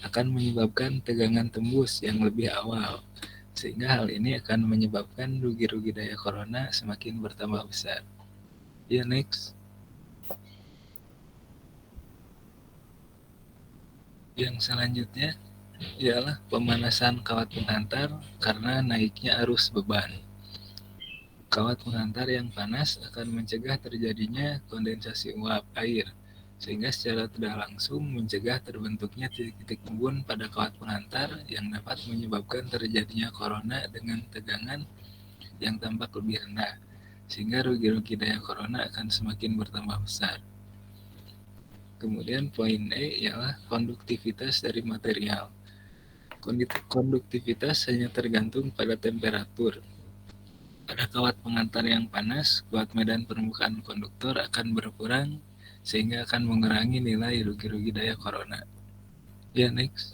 akan menyebabkan tegangan tembus yang lebih awal, sehingga hal ini akan menyebabkan rugi-rugi daya corona semakin bertambah besar. Ya, next. Yang selanjutnya ialah pemanasan kawat penghantar karena naiknya arus beban. Kawat penghantar yang panas akan mencegah terjadinya kondensasi uap air, sehingga secara tidak langsung mencegah terbentuknya titik-titik embun pada kawat penghantar yang dapat menyebabkan terjadinya corona dengan tegangan yang tampak lebih rendah, sehingga rugi-rugi daya corona akan semakin bertambah besar. Kemudian poin E ialah konduktivitas dari material. Konduktivitas hanya tergantung pada temperatur. Pada kawat penghantar yang panas, kuat medan permukaan konduktor akan berkurang sehingga akan mengurangi nilai rugi-rugi daya corona. Ya, next.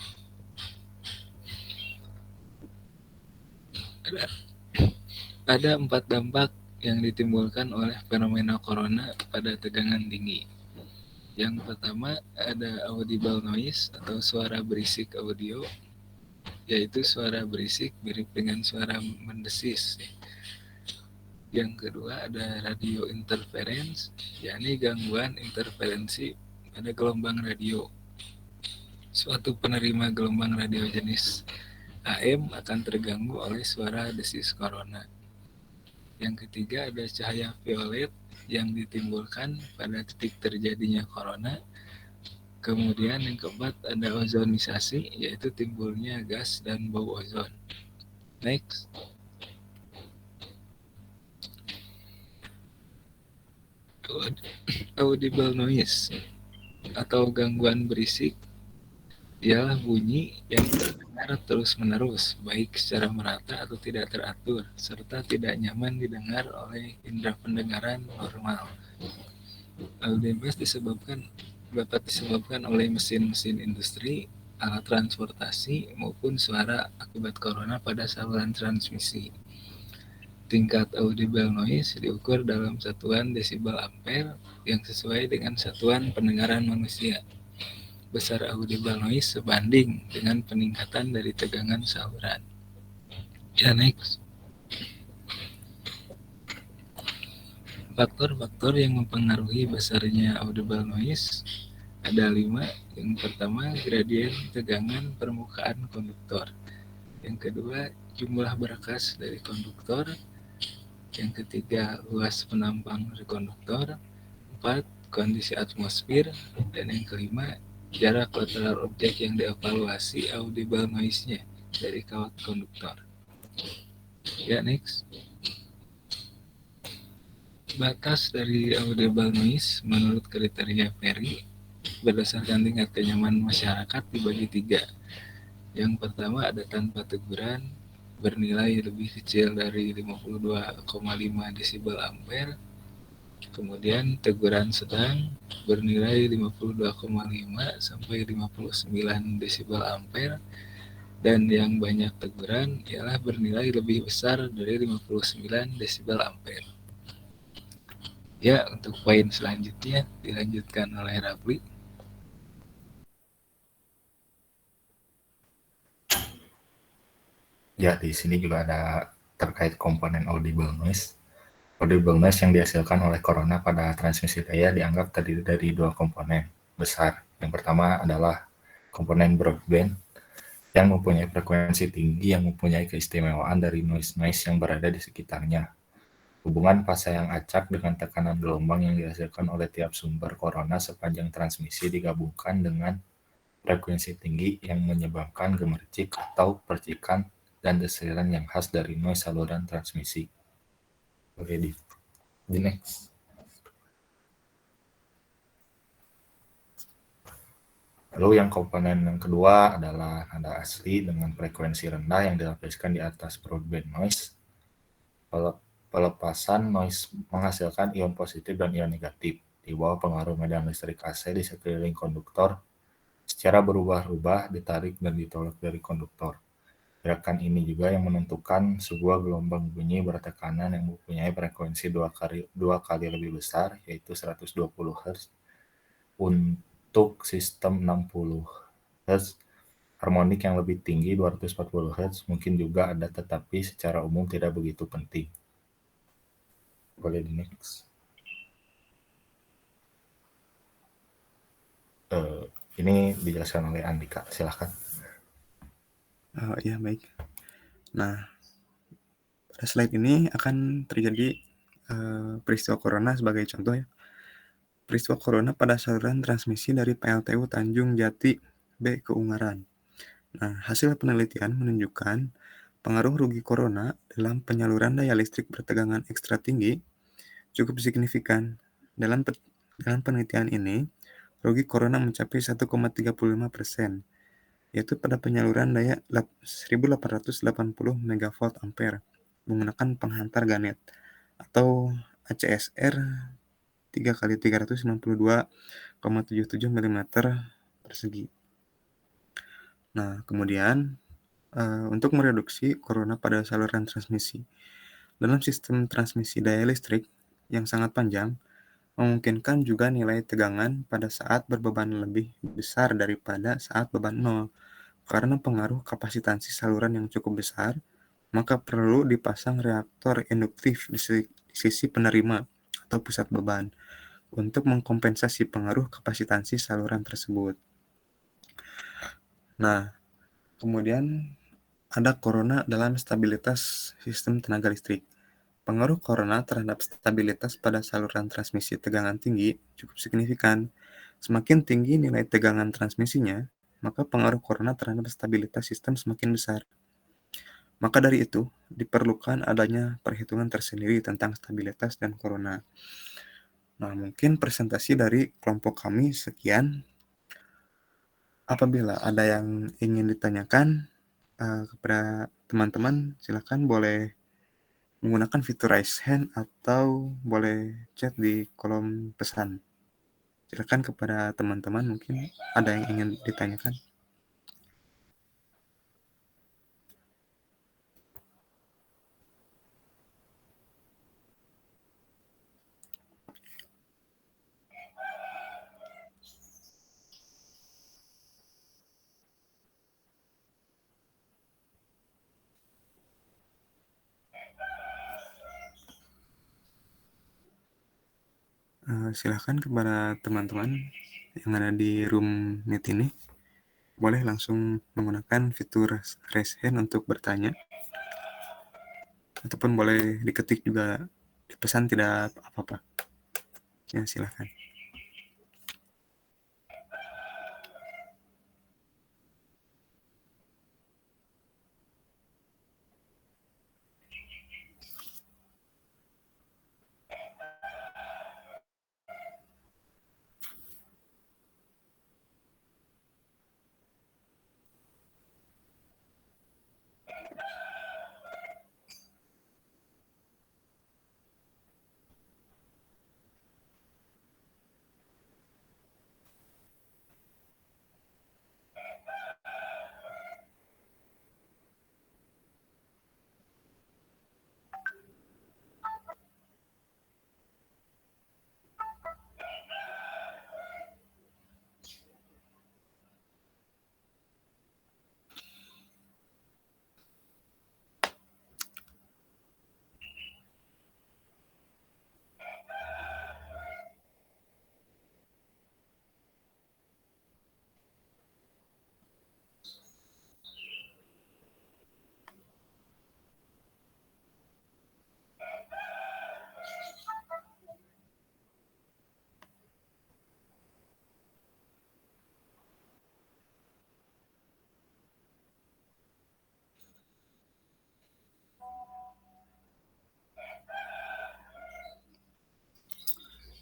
Ada 4 dampak yang ditimbulkan oleh fenomena corona pada tegangan tinggi. Yang pertama ada audible noise atau suara berisik audio, yaitu suara berisik mirip dengan suara mendesis. Yang kedua ada radio interference, yakni gangguan interferensi pada gelombang radio. Suatu penerima gelombang radio jenis AM akan terganggu oleh suara desis corona. Yang ketiga ada cahaya violet yang ditimbulkan pada titik terjadinya corona. Kemudian yang keempat ada ozonisasi, yaitu timbulnya gas dan bau ozon. Next. Audible noise atau gangguan berisik ialah bunyi yang terdengar terus-menerus, baik secara merata atau tidak teratur, serta tidak nyaman didengar oleh indera pendengaran normal. Audible dapat disebabkan oleh mesin-mesin industri, alat transportasi, maupun suara akibat corona pada saluran transmisi. Tingkat audible noise diukur dalam satuan desibel ampere yang sesuai dengan satuan pendengaran manusia. Besar audible noise sebanding dengan peningkatan dari tegangan saluran. Ya, next. Faktor-faktor yang mempengaruhi besarnya audible noise ada 5. Yang pertama, gradien tegangan permukaan konduktor. Yang kedua, jumlah berkas dari konduktor. Yang ketiga, luas penampang dari konduktor. 4, kondisi atmosfer. Dan yang kelima, jarak lateral objek yang dievaluasi audible noise-nya dari kawat konduktor. Ya, next. Batas dari audible noise menurut kriteria Perry berdasarkan tingkat kenyamanan masyarakat dibagi 3. Yang pertama ada tanpa teguran, bernilai lebih kecil dari 52,5 desibel ampere. Kemudian teguran sedang bernilai 52,5 sampai 59 desibel ampere. Dan yang banyak teguran ialah bernilai lebih besar dari 59 desibel ampere. Ya, untuk poin selanjutnya dilanjutkan oleh Rafli. Ya, di sini juga ada terkait komponen audible noise. Audible noise yang dihasilkan oleh corona pada transmisi daya dianggap terdiri dari 2 komponen besar. Yang pertama adalah komponen broadband, yang mempunyai frekuensi tinggi yang mempunyai keistimewaan dari noise yang berada di sekitarnya. Hubungan fase yang acak dengan tekanan gelombang yang dihasilkan oleh tiap sumber korona sepanjang transmisi digabungkan dengan frekuensi tinggi yang menyebabkan gemercik atau percikan dan desiran yang khas dari noise saluran transmisi. Oke, di next. Lalu yang komponen yang kedua adalah nada asli dengan frekuensi rendah yang dilapiskan di atas broadband noise. Pelepasan noise menghasilkan ion positif dan ion negatif di bawah pengaruh medan listrik AC di sekeliling konduktor secara berubah-ubah ditarik dan ditolak dari konduktor. Gerakan ini juga yang menentukan sebuah gelombang bunyi bertekanan yang mempunyai frekuensi dua kali lebih besar, yaitu 120 Hz. Untuk sistem 60 Hz, harmonik yang lebih tinggi 240 Hz mungkin juga ada, tetapi secara umum tidak begitu penting. Boleh di next. Ini dijelaskan oleh Andika, silahkan. Ya, baik. Nah, pada slide ini akan terjadi peristiwa corona sebagai contoh ya. Peristiwa corona pada saluran transmisi dari PLTU Tanjung Jati B ke Ungaran. Nah, hasil penelitian menunjukkan pengaruh rugi corona dalam penyaluran daya listrik bertegangan ekstra tinggi cukup signifikan. Dalam penelitian ini, rugi corona mencapai 1,35%, yaitu pada penyaluran daya 1880 MV ampere menggunakan penghantar Garnet atau ACSR 3x392,77 mm persegi. Nah, kemudian untuk mereduksi corona pada saluran transmisi dalam sistem transmisi daya listrik yang sangat panjang, memungkinkan juga nilai tegangan pada saat berbeban lebih besar daripada saat beban nol. Karena pengaruh kapasitansi saluran yang cukup besar, maka perlu dipasang reaktor induktif di sisi penerima atau pusat beban untuk mengkompensasi pengaruh kapasitansi saluran tersebut. Nah, kemudian ada corona dalam stabilitas sistem tenaga listrik. Pengaruh corona terhadap stabilitas pada saluran transmisi tegangan tinggi cukup signifikan. Semakin tinggi nilai tegangan transmisinya, maka pengaruh corona terhadap stabilitas sistem semakin besar. Maka dari itu, diperlukan adanya perhitungan tersendiri tentang stabilitas dan corona. Nah, mungkin presentasi dari kelompok kami sekian. Apabila ada yang ingin ditanyakan kepada teman-teman, silakan boleh menggunakan fitur raise hand atau boleh chat di kolom pesan. Silakan kepada teman-teman, mungkin ada yang ingin ditanyakan. Silakan kepada teman-teman yang ada di room meet ini, boleh langsung menggunakan fitur raise hand untuk bertanya, ataupun boleh diketik juga di pesan, tidak apa-apa. Ya, silakan.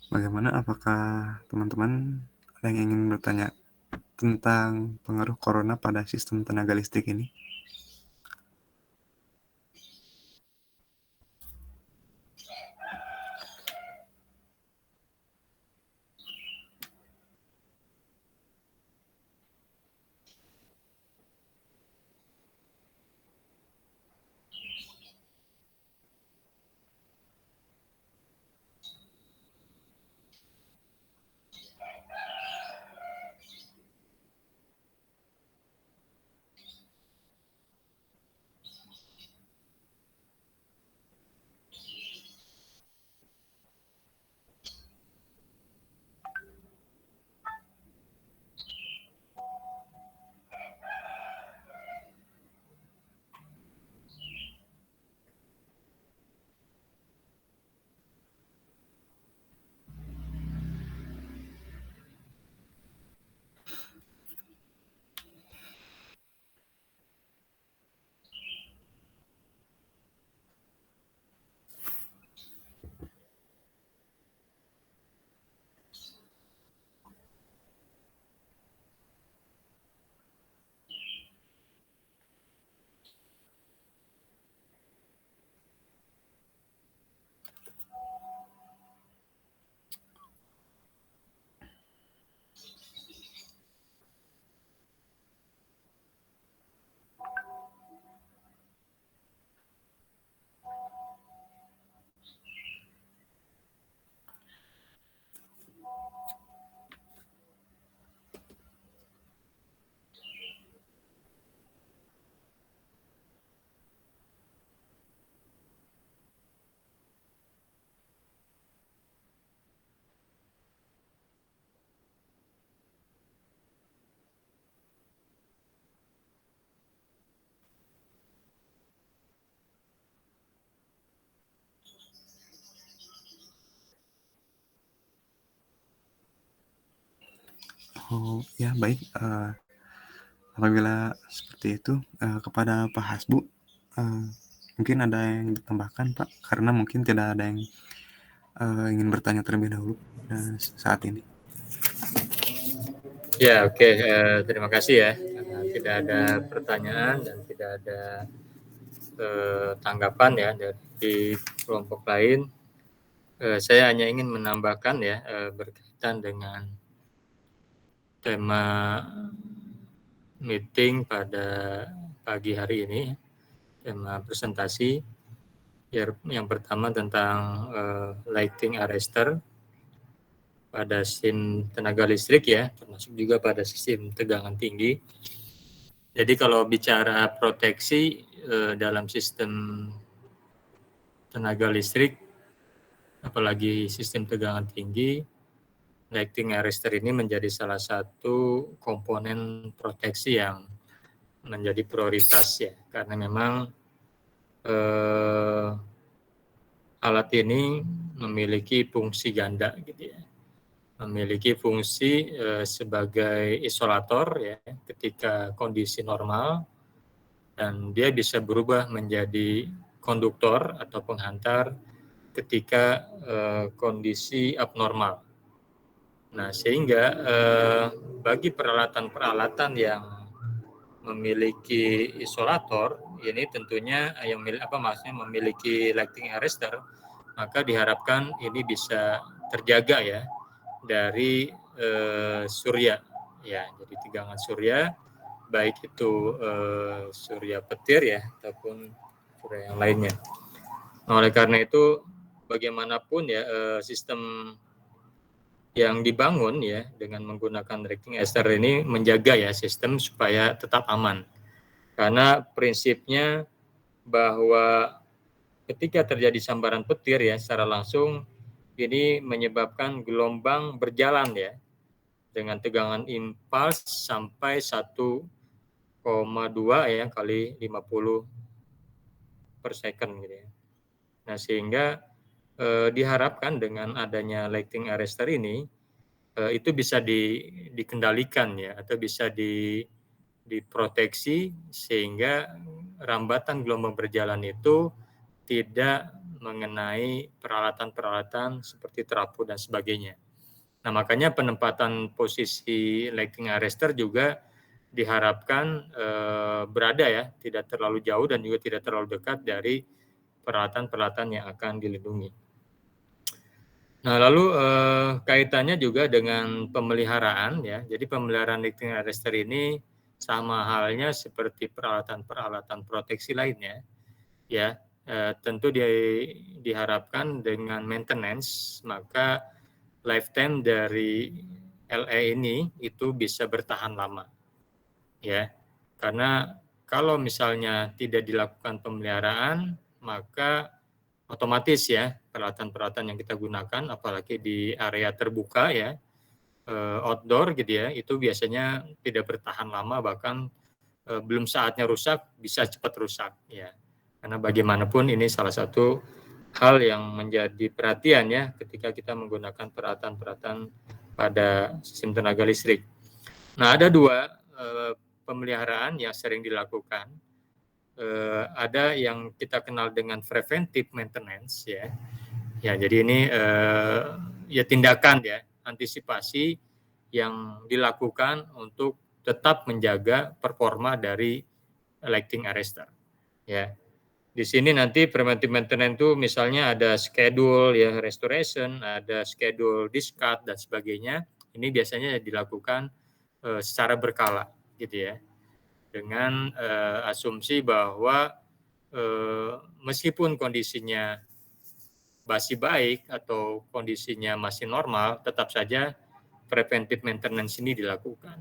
Bagaimana, apakah teman-teman ada yang ingin bertanya tentang pengaruh corona pada sistem tenaga listrik ini? Oh ya, baik. Apabila seperti itu, kepada Pak Hasbu, mungkin ada yang ditambahkan, Pak, karena mungkin tidak ada yang ingin bertanya terlebih dahulu saat ini. Ya, oke. Terima kasih ya. Karena tidak ada pertanyaan dan tidak ada tanggapan ya dari kelompok lain. Saya hanya ingin menambahkan ya berkaitan dengan tema meeting pada pagi hari ini, tema presentasi. Yang pertama tentang lighting arrestor pada sistem tenaga listrik ya, termasuk juga pada sistem tegangan tinggi. Jadi kalau bicara proteksi dalam sistem tenaga listrik, apalagi sistem tegangan tinggi, lighting arrestor ini menjadi salah satu komponen proteksi yang menjadi prioritas ya, karena memang alat ini memiliki fungsi ganda gitu ya, memiliki fungsi sebagai isolator ya ketika kondisi normal, dan dia bisa berubah menjadi konduktor atau penghantar ketika kondisi abnormal. Nah, sehingga bagi peralatan-peralatan yang memiliki isolator, ini tentunya yang memiliki lighting arrestor, maka diharapkan ini bisa terjaga ya dari surya ya, jadi tegangan surya, baik itu surya petir ya ataupun surya yang lainnya. Nah, oleh karena itu bagaimanapun ya sistem yang dibangun ya dengan menggunakan lighting arrestor ini menjaga ya sistem supaya tetap aman. Karena prinsipnya bahwa ketika terjadi sambaran petir ya secara langsung ini menyebabkan gelombang berjalan ya dengan tegangan impuls sampai 1,2 ya kali 50 per second gitu ya. Nah, sehingga diharapkan dengan adanya lighting arrestor ini itu bisa dikendalikan ya atau bisa diproteksi sehingga rambatan gelombang berjalan itu tidak mengenai peralatan-peralatan seperti trafo dan sebagainya. Nah, makanya penempatan posisi lighting arrestor juga diharapkan berada ya, tidak terlalu jauh dan juga tidak terlalu dekat dari peralatan-peralatan yang akan dilindungi. Nah, lalu kaitannya juga dengan pemeliharaan ya. Jadi pemeliharaan lighting arrestor ini sama halnya seperti peralatan-peralatan proteksi lainnya ya. Tentu diharapkan dengan maintenance, maka lifetime dari LE ini itu bisa bertahan lama ya. Karena kalau misalnya tidak dilakukan pemeliharaan, maka otomatis ya peralatan-peralatan yang kita gunakan, apalagi di area terbuka ya, outdoor gitu ya, itu biasanya tidak bertahan lama, bahkan belum saatnya rusak bisa cepat rusak ya. Karena bagaimanapun ini salah satu hal yang menjadi perhatian ya ketika kita menggunakan peralatan-peralatan pada sistem tenaga listrik. Nah, ada dua pemeliharaan yang sering dilakukan. Ada yang kita kenal dengan preventive maintenance ya. Ya, jadi ini ya tindakan ya, antisipasi yang dilakukan untuk tetap menjaga performa dari lighting arrestor. Ya. Di sini nanti preventive maintenance itu misalnya ada schedule ya restoration, ada schedule discard dan sebagainya. Ini biasanya dilakukan secara berkala gitu ya. Dengan asumsi bahwa meskipun kondisinya masih baik atau kondisinya masih normal, tetap saja preventive maintenance ini dilakukan.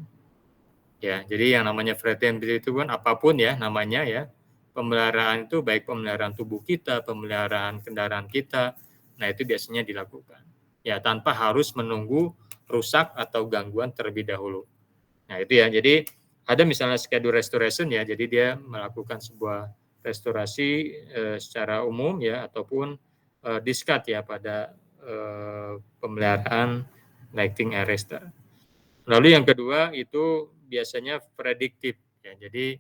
Ya, jadi yang namanya preventive itu kan apapun ya namanya ya. Pemeliharaan itu baik pemeliharaan tubuh kita, pemeliharaan kendaraan kita, nah itu biasanya dilakukan. Ya, tanpa harus menunggu rusak atau gangguan terlebih dahulu. Nah, itu ya. Jadi ada misalnya schedule restoration ya, jadi dia melakukan sebuah restorasi secara umum ya, ataupun discard ya pada pemeliharaan lighting arrestor. Lalu yang kedua itu biasanya predictive ya, jadi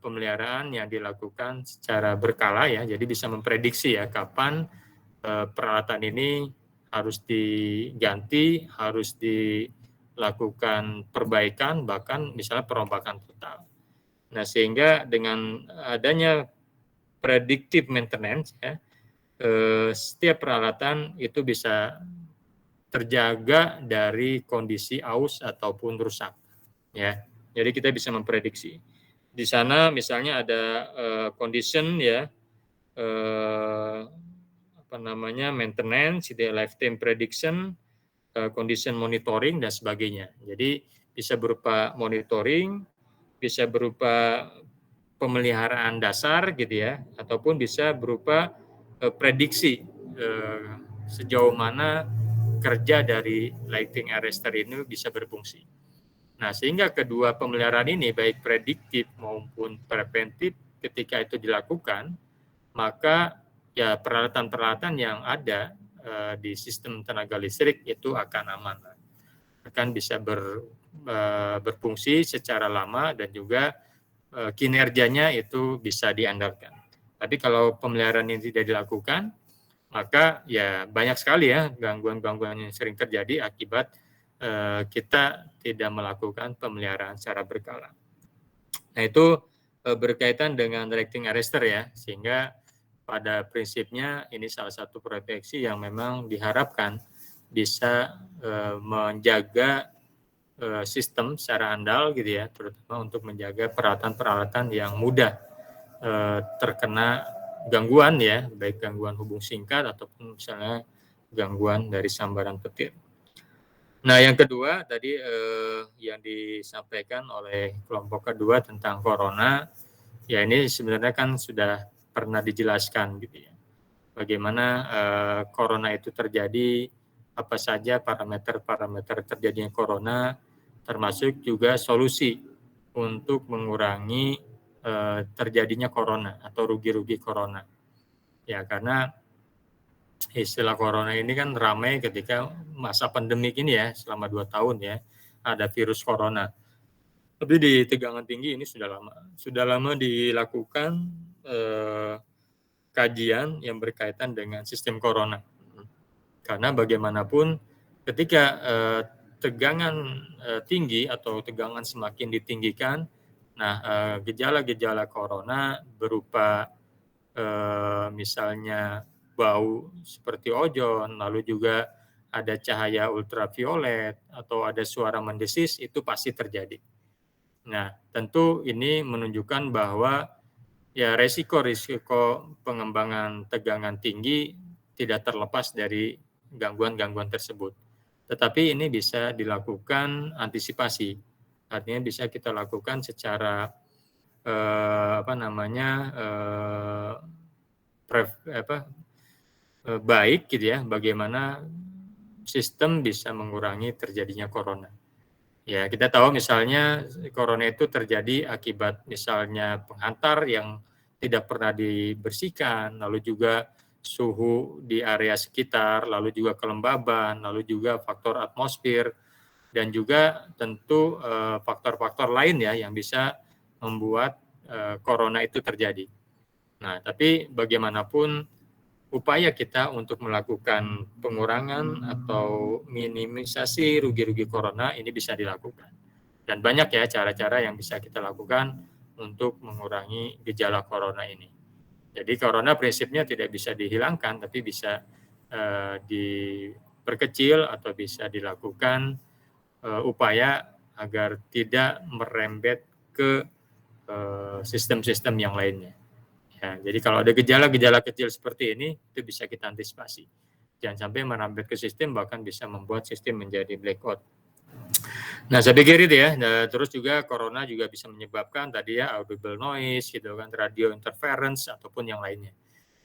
pemeliharaan yang dilakukan secara berkala ya, jadi bisa memprediksi ya kapan peralatan ini harus diganti, harus dilakukan perbaikan, bahkan misalnya perombakan total. Nah, sehingga dengan adanya predictive maintenance ya, setiap peralatan itu bisa terjaga dari kondisi aus ataupun rusak ya. Jadi kita bisa memprediksi. Di sana misalnya ada condition ya, maintenance, lifetime prediction, condition monitoring dan sebagainya. Jadi bisa berupa monitoring, bisa berupa pemeliharaan dasar gitu ya, ataupun bisa berupa prediksi sejauh mana kerja dari lighting arrestor ini bisa berfungsi. Nah, sehingga kedua pemeliharaan ini baik prediktif maupun preventif ketika itu dilakukan, maka ya peralatan-peralatan yang ada di sistem tenaga listrik itu akan aman, akan bisa berfungsi secara lama dan juga kinerjanya itu bisa diandalkan. Tapi kalau pemeliharaan ini tidak dilakukan, maka ya banyak sekali ya gangguan-gangguan yang sering terjadi akibat kita tidak melakukan pemeliharaan secara berkala. Nah, itu berkaitan dengan lighting arrestor ya, sehingga pada prinsipnya ini salah satu proteksi yang memang diharapkan bisa menjaga sistem secara andal gitu ya, terutama untuk menjaga peralatan-peralatan yang mudah terkena gangguan ya, baik gangguan hubung singkat ataupun misalnya gangguan dari sambaran petir. Nah, yang kedua tadi yang disampaikan oleh kelompok kedua tentang corona, ya ini sebenarnya kan sudah pernah dijelaskan gitu ya. Bagaimana corona itu terjadi, apa saja parameter-parameter terjadinya corona, termasuk juga solusi untuk mengurangi terjadinya corona atau rugi-rugi corona. Ya, karena istilah corona ini kan ramai ketika masa pandemik ini ya, selama 2 tahun ya, ada virus corona. Tapi di tegangan tinggi ini sudah lama dilakukan kajian yang berkaitan dengan sistem corona. Karena bagaimanapun ketika tegangan tinggi atau tegangan semakin ditinggikan, nah gejala-gejala corona berupa misalnya bau seperti ozon, lalu juga ada cahaya ultraviolet atau ada suara mendesis, itu pasti terjadi. Nah, tentu ini menunjukkan bahwa ya resiko-risiko pengembangan tegangan tinggi tidak terlepas dari gangguan-gangguan tersebut. Tetapi ini bisa dilakukan antisipasi. Artinya bisa kita lakukan secara baik gitu ya, bagaimana sistem bisa mengurangi terjadinya corona. Ya, kita tahu misalnya corona itu terjadi akibat misalnya penghantar yang tidak pernah dibersihkan, lalu juga suhu di area sekitar, lalu juga kelembaban, lalu juga faktor atmosfer, dan juga tentu faktor-faktor lain ya yang bisa membuat corona itu terjadi. Nah, tapi bagaimanapun upaya kita untuk melakukan pengurangan atau minimisasi rugi-rugi corona ini bisa dilakukan. Dan banyak ya cara-cara yang bisa kita lakukan untuk mengurangi gejala corona ini. Jadi corona prinsipnya tidak bisa dihilangkan, tapi bisa diperkecil atau bisa dilakukan upaya agar tidak merembet ke sistem-sistem yang lainnya. Ya, jadi kalau ada gejala-gejala kecil seperti ini, itu bisa kita antisipasi. Jangan sampai merambet ke sistem, bahkan bisa membuat sistem menjadi blackout. Nah, saya pikir itu ya. Nah, terus juga corona juga bisa menyebabkan tadi ya audible noise, gitu kan, radio interference ataupun yang lainnya.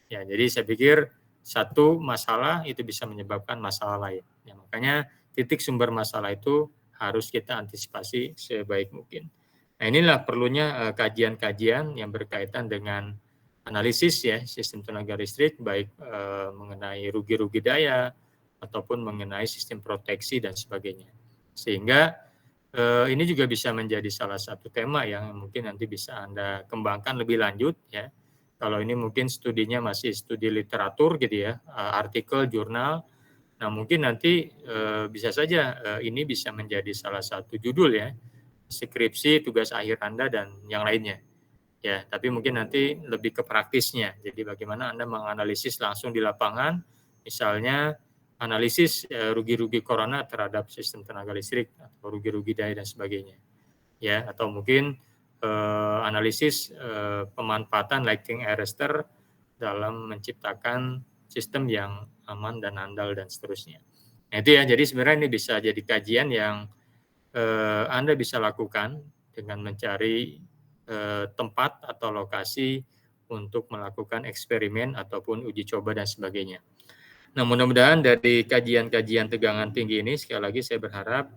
Ya, jadi saya pikir satu masalah itu bisa menyebabkan masalah lain. Ya, makanya titik sumber masalah itu harus kita antisipasi sebaik mungkin. Nah, inilah perlunya kajian-kajian yang berkaitan dengan analisis ya sistem tenaga listrik, baik mengenai rugi-rugi daya ataupun mengenai sistem proteksi dan sebagainya. Sehingga ini juga bisa menjadi salah satu tema yang mungkin nanti bisa Anda kembangkan lebih lanjut ya. Kalau ini mungkin studinya masih studi literatur gitu ya, artikel, jurnal. Nah, mungkin nanti bisa saja ini bisa menjadi salah satu judul ya, skripsi, tugas akhir Anda dan yang lainnya. Ya, tapi mungkin nanti lebih ke praktisnya. Jadi bagaimana Anda menganalisis langsung di lapangan, misalnya analisis rugi-rugi corona terhadap sistem tenaga listrik atau rugi-rugi daya dan sebagainya. Ya, atau mungkin analisis pemanfaatan lighting arrestor dalam menciptakan sistem yang aman dan andal dan seterusnya. Nah, itu ya. Jadi sebenarnya ini bisa jadi kajian yang Anda bisa lakukan dengan mencari tempat atau lokasi untuk melakukan eksperimen ataupun uji coba dan sebagainya. Nah, mudah-mudahan dari kajian-kajian tegangan tinggi ini, sekali lagi saya berharap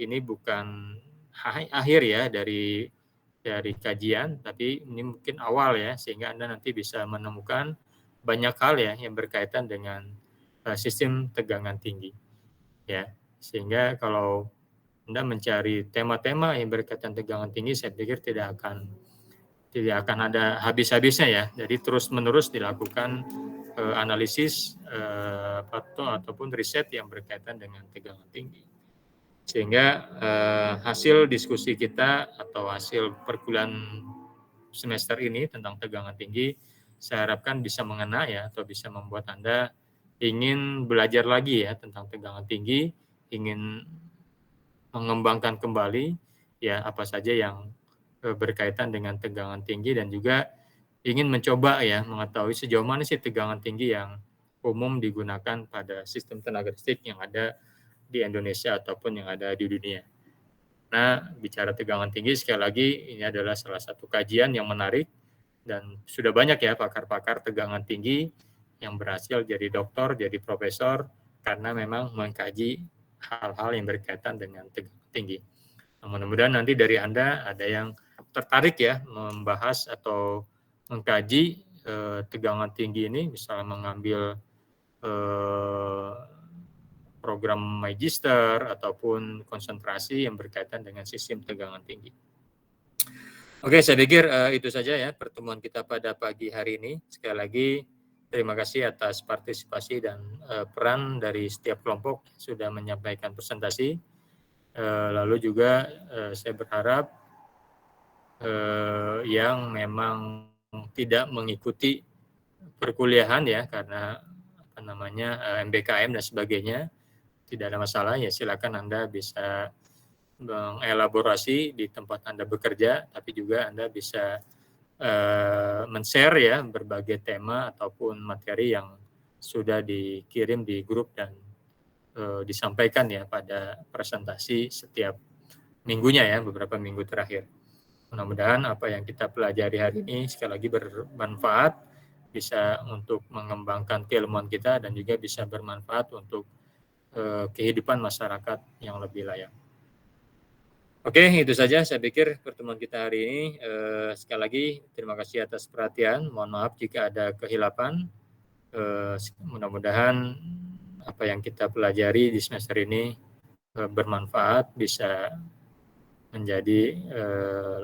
ini bukan akhir ya dari kajian, tapi ini mungkin awal ya, sehingga Anda nanti bisa menemukan banyak hal ya yang berkaitan dengan sistem tegangan tinggi. Ya, sehingga kalau Anda mencari tema-tema yang berkaitan tegangan tinggi, saya pikir tidak akan ada habis-habisnya ya. Jadi terus-menerus dilakukan analisis ataupun riset yang berkaitan dengan tegangan tinggi. Sehingga hasil diskusi kita atau hasil perkuliahan semester ini tentang tegangan tinggi, saya harapkan bisa mengena ya, atau bisa membuat Anda ingin belajar lagi ya tentang tegangan tinggi, ingin mengembangkan kembali ya apa saja yang berkaitan dengan tegangan tinggi, dan juga ingin mencoba ya mengetahui sejauh mana sih tegangan tinggi yang umum digunakan pada sistem tenaga listrik yang ada di Indonesia ataupun yang ada di dunia. Nah, bicara tegangan tinggi, sekali lagi ini adalah salah satu kajian yang menarik, dan sudah banyak ya pakar-pakar tegangan tinggi yang berhasil jadi doktor, jadi profesor, karena memang mengkaji hal-hal yang berkaitan dengan tegangan tinggi. Nah, mudah-mudahan nanti dari Anda ada yang tertarik ya membahas atau mengkaji tegangan tinggi ini, misalnya mengambil program magister ataupun konsentrasi yang berkaitan dengan sistem tegangan tinggi. Oke, saya pikir itu saja ya pertemuan kita pada pagi hari ini. Sekali lagi terima kasih atas partisipasi dan peran dari setiap kelompok yang sudah menyampaikan presentasi. Lalu juga saya berharap yang memang tidak mengikuti perkuliahan ya karena apa namanya MBKM dan sebagainya, tidak ada masalah ya, silakan Anda bisa mengelaborasi di tempat Anda bekerja, tapi juga Anda bisa men-share ya berbagai tema ataupun materi yang sudah dikirim di grup dan disampaikan ya pada presentasi setiap minggunya ya, beberapa minggu terakhir. Mudah-mudahan apa yang kita pelajari hari ini sekali lagi bermanfaat, bisa untuk mengembangkan keilmuan kita dan juga bisa bermanfaat untuk kehidupan masyarakat yang lebih layak. Oke, itu saja saya pikir pertemuan kita hari ini. Sekali lagi terima kasih atas perhatian. Mohon maaf jika ada kehilapan. Mudah-mudahan apa yang kita pelajari di semester ini bermanfaat, bisa menjadi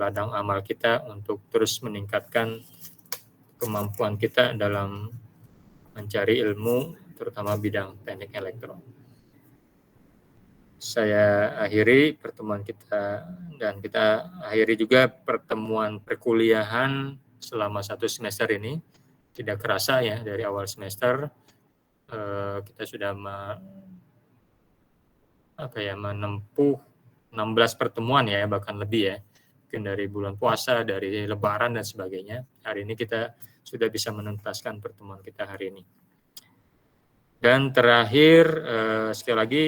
ladang amal kita untuk terus meningkatkan kemampuan kita dalam mencari ilmu, terutama bidang teknik elektro. Saya akhiri pertemuan kita dan kita akhiri juga pertemuan perkuliahan selama 1 semester ini. Tidak kerasa ya dari awal semester kita sudah menempuh 16 pertemuan ya, bahkan lebih ya. Mungkin dari bulan puasa, dari lebaran dan sebagainya. Hari ini kita sudah bisa menuntaskan pertemuan kita hari ini. Dan terakhir sekali lagi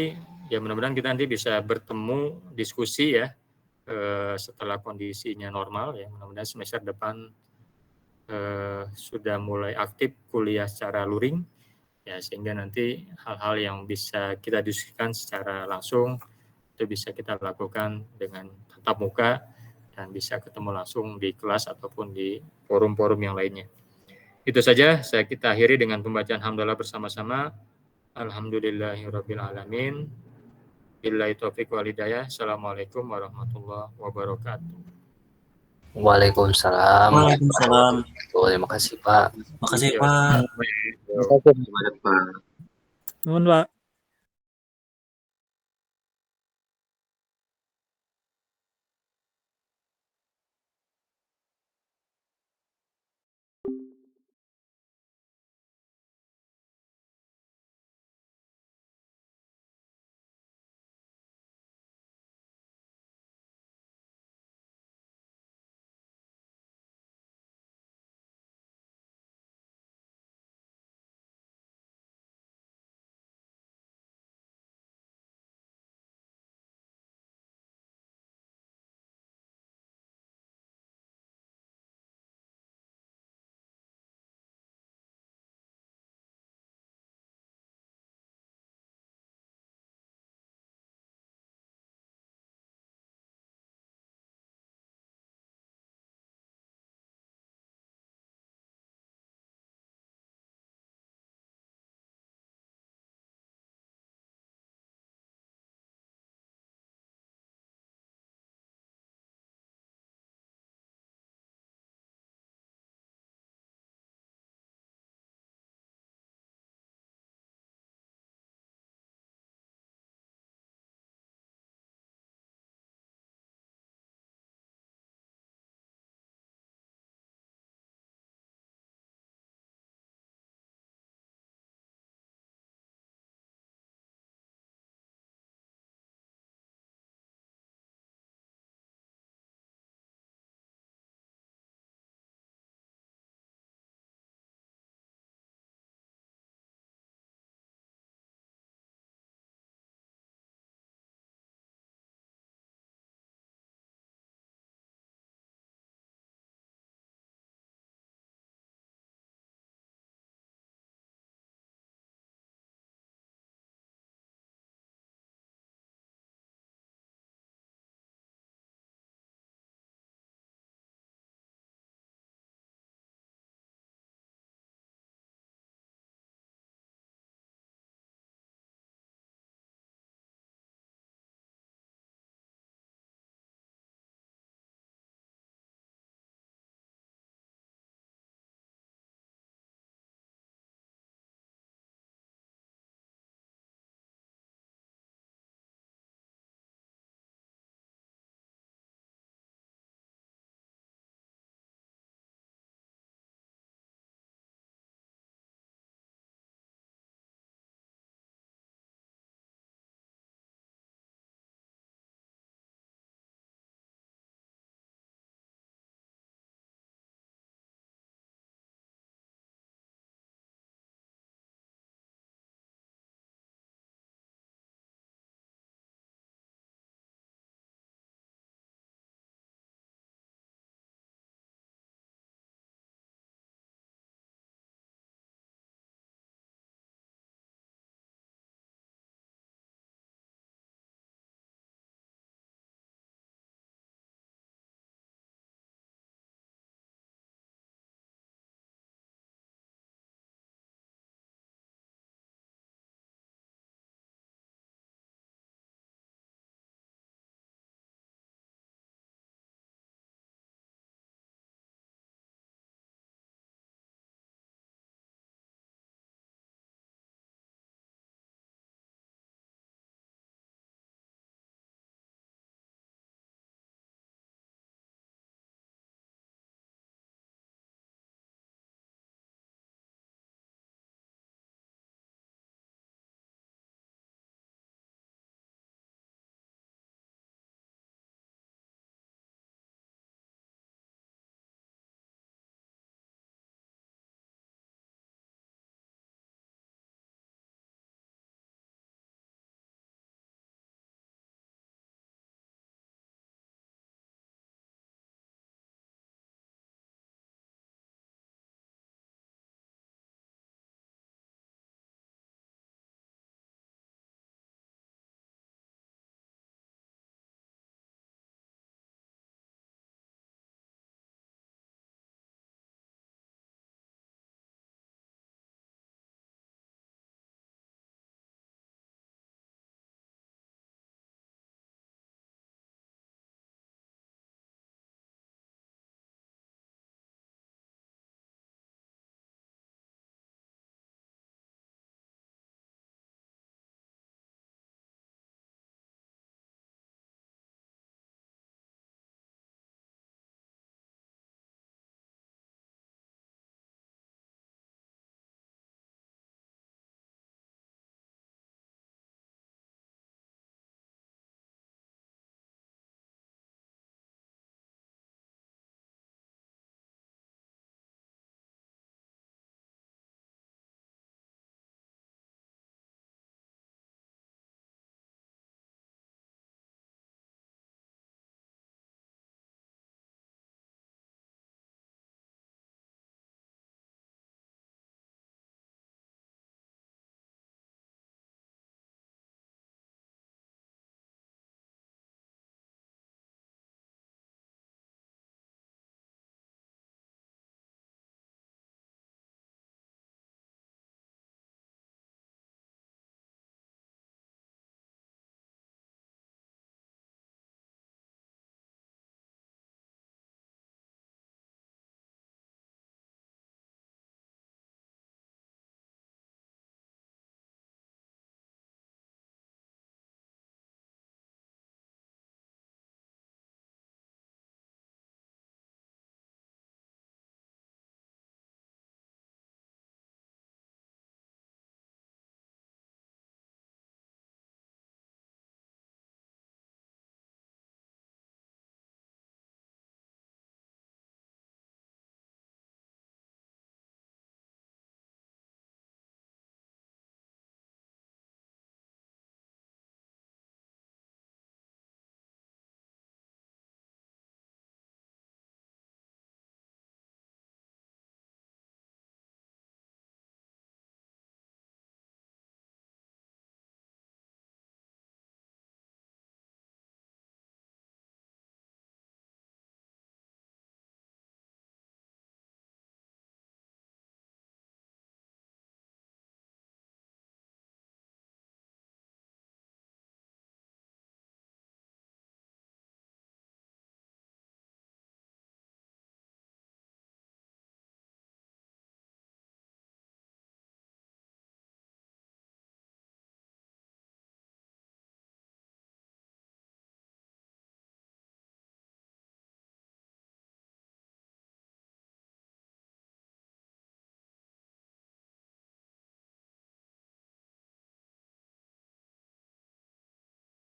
ya mudah-mudahan kita nanti bisa bertemu diskusi ya setelah kondisinya normal ya. Mudah-mudahan semester depan sudah mulai aktif kuliah secara luring ya, sehingga nanti hal-hal yang bisa kita diskusikan secara langsung itu bisa kita lakukan dengan tatap muka dan bisa ketemu langsung di kelas ataupun di forum-forum yang lainnya. Itu saja kita akhiri dengan pembacaan hamdalah bersama-sama. Alhamdulillahirabbil alamin. Billahi taufiq wal hidayah. Assalamualaikum warahmatullahi wabarakatuh. Waalaikumsalam. Waalaikumsalam. Terima kasih Pak. Makasih Pak. Terima kasih Pak. Nuhun Pak.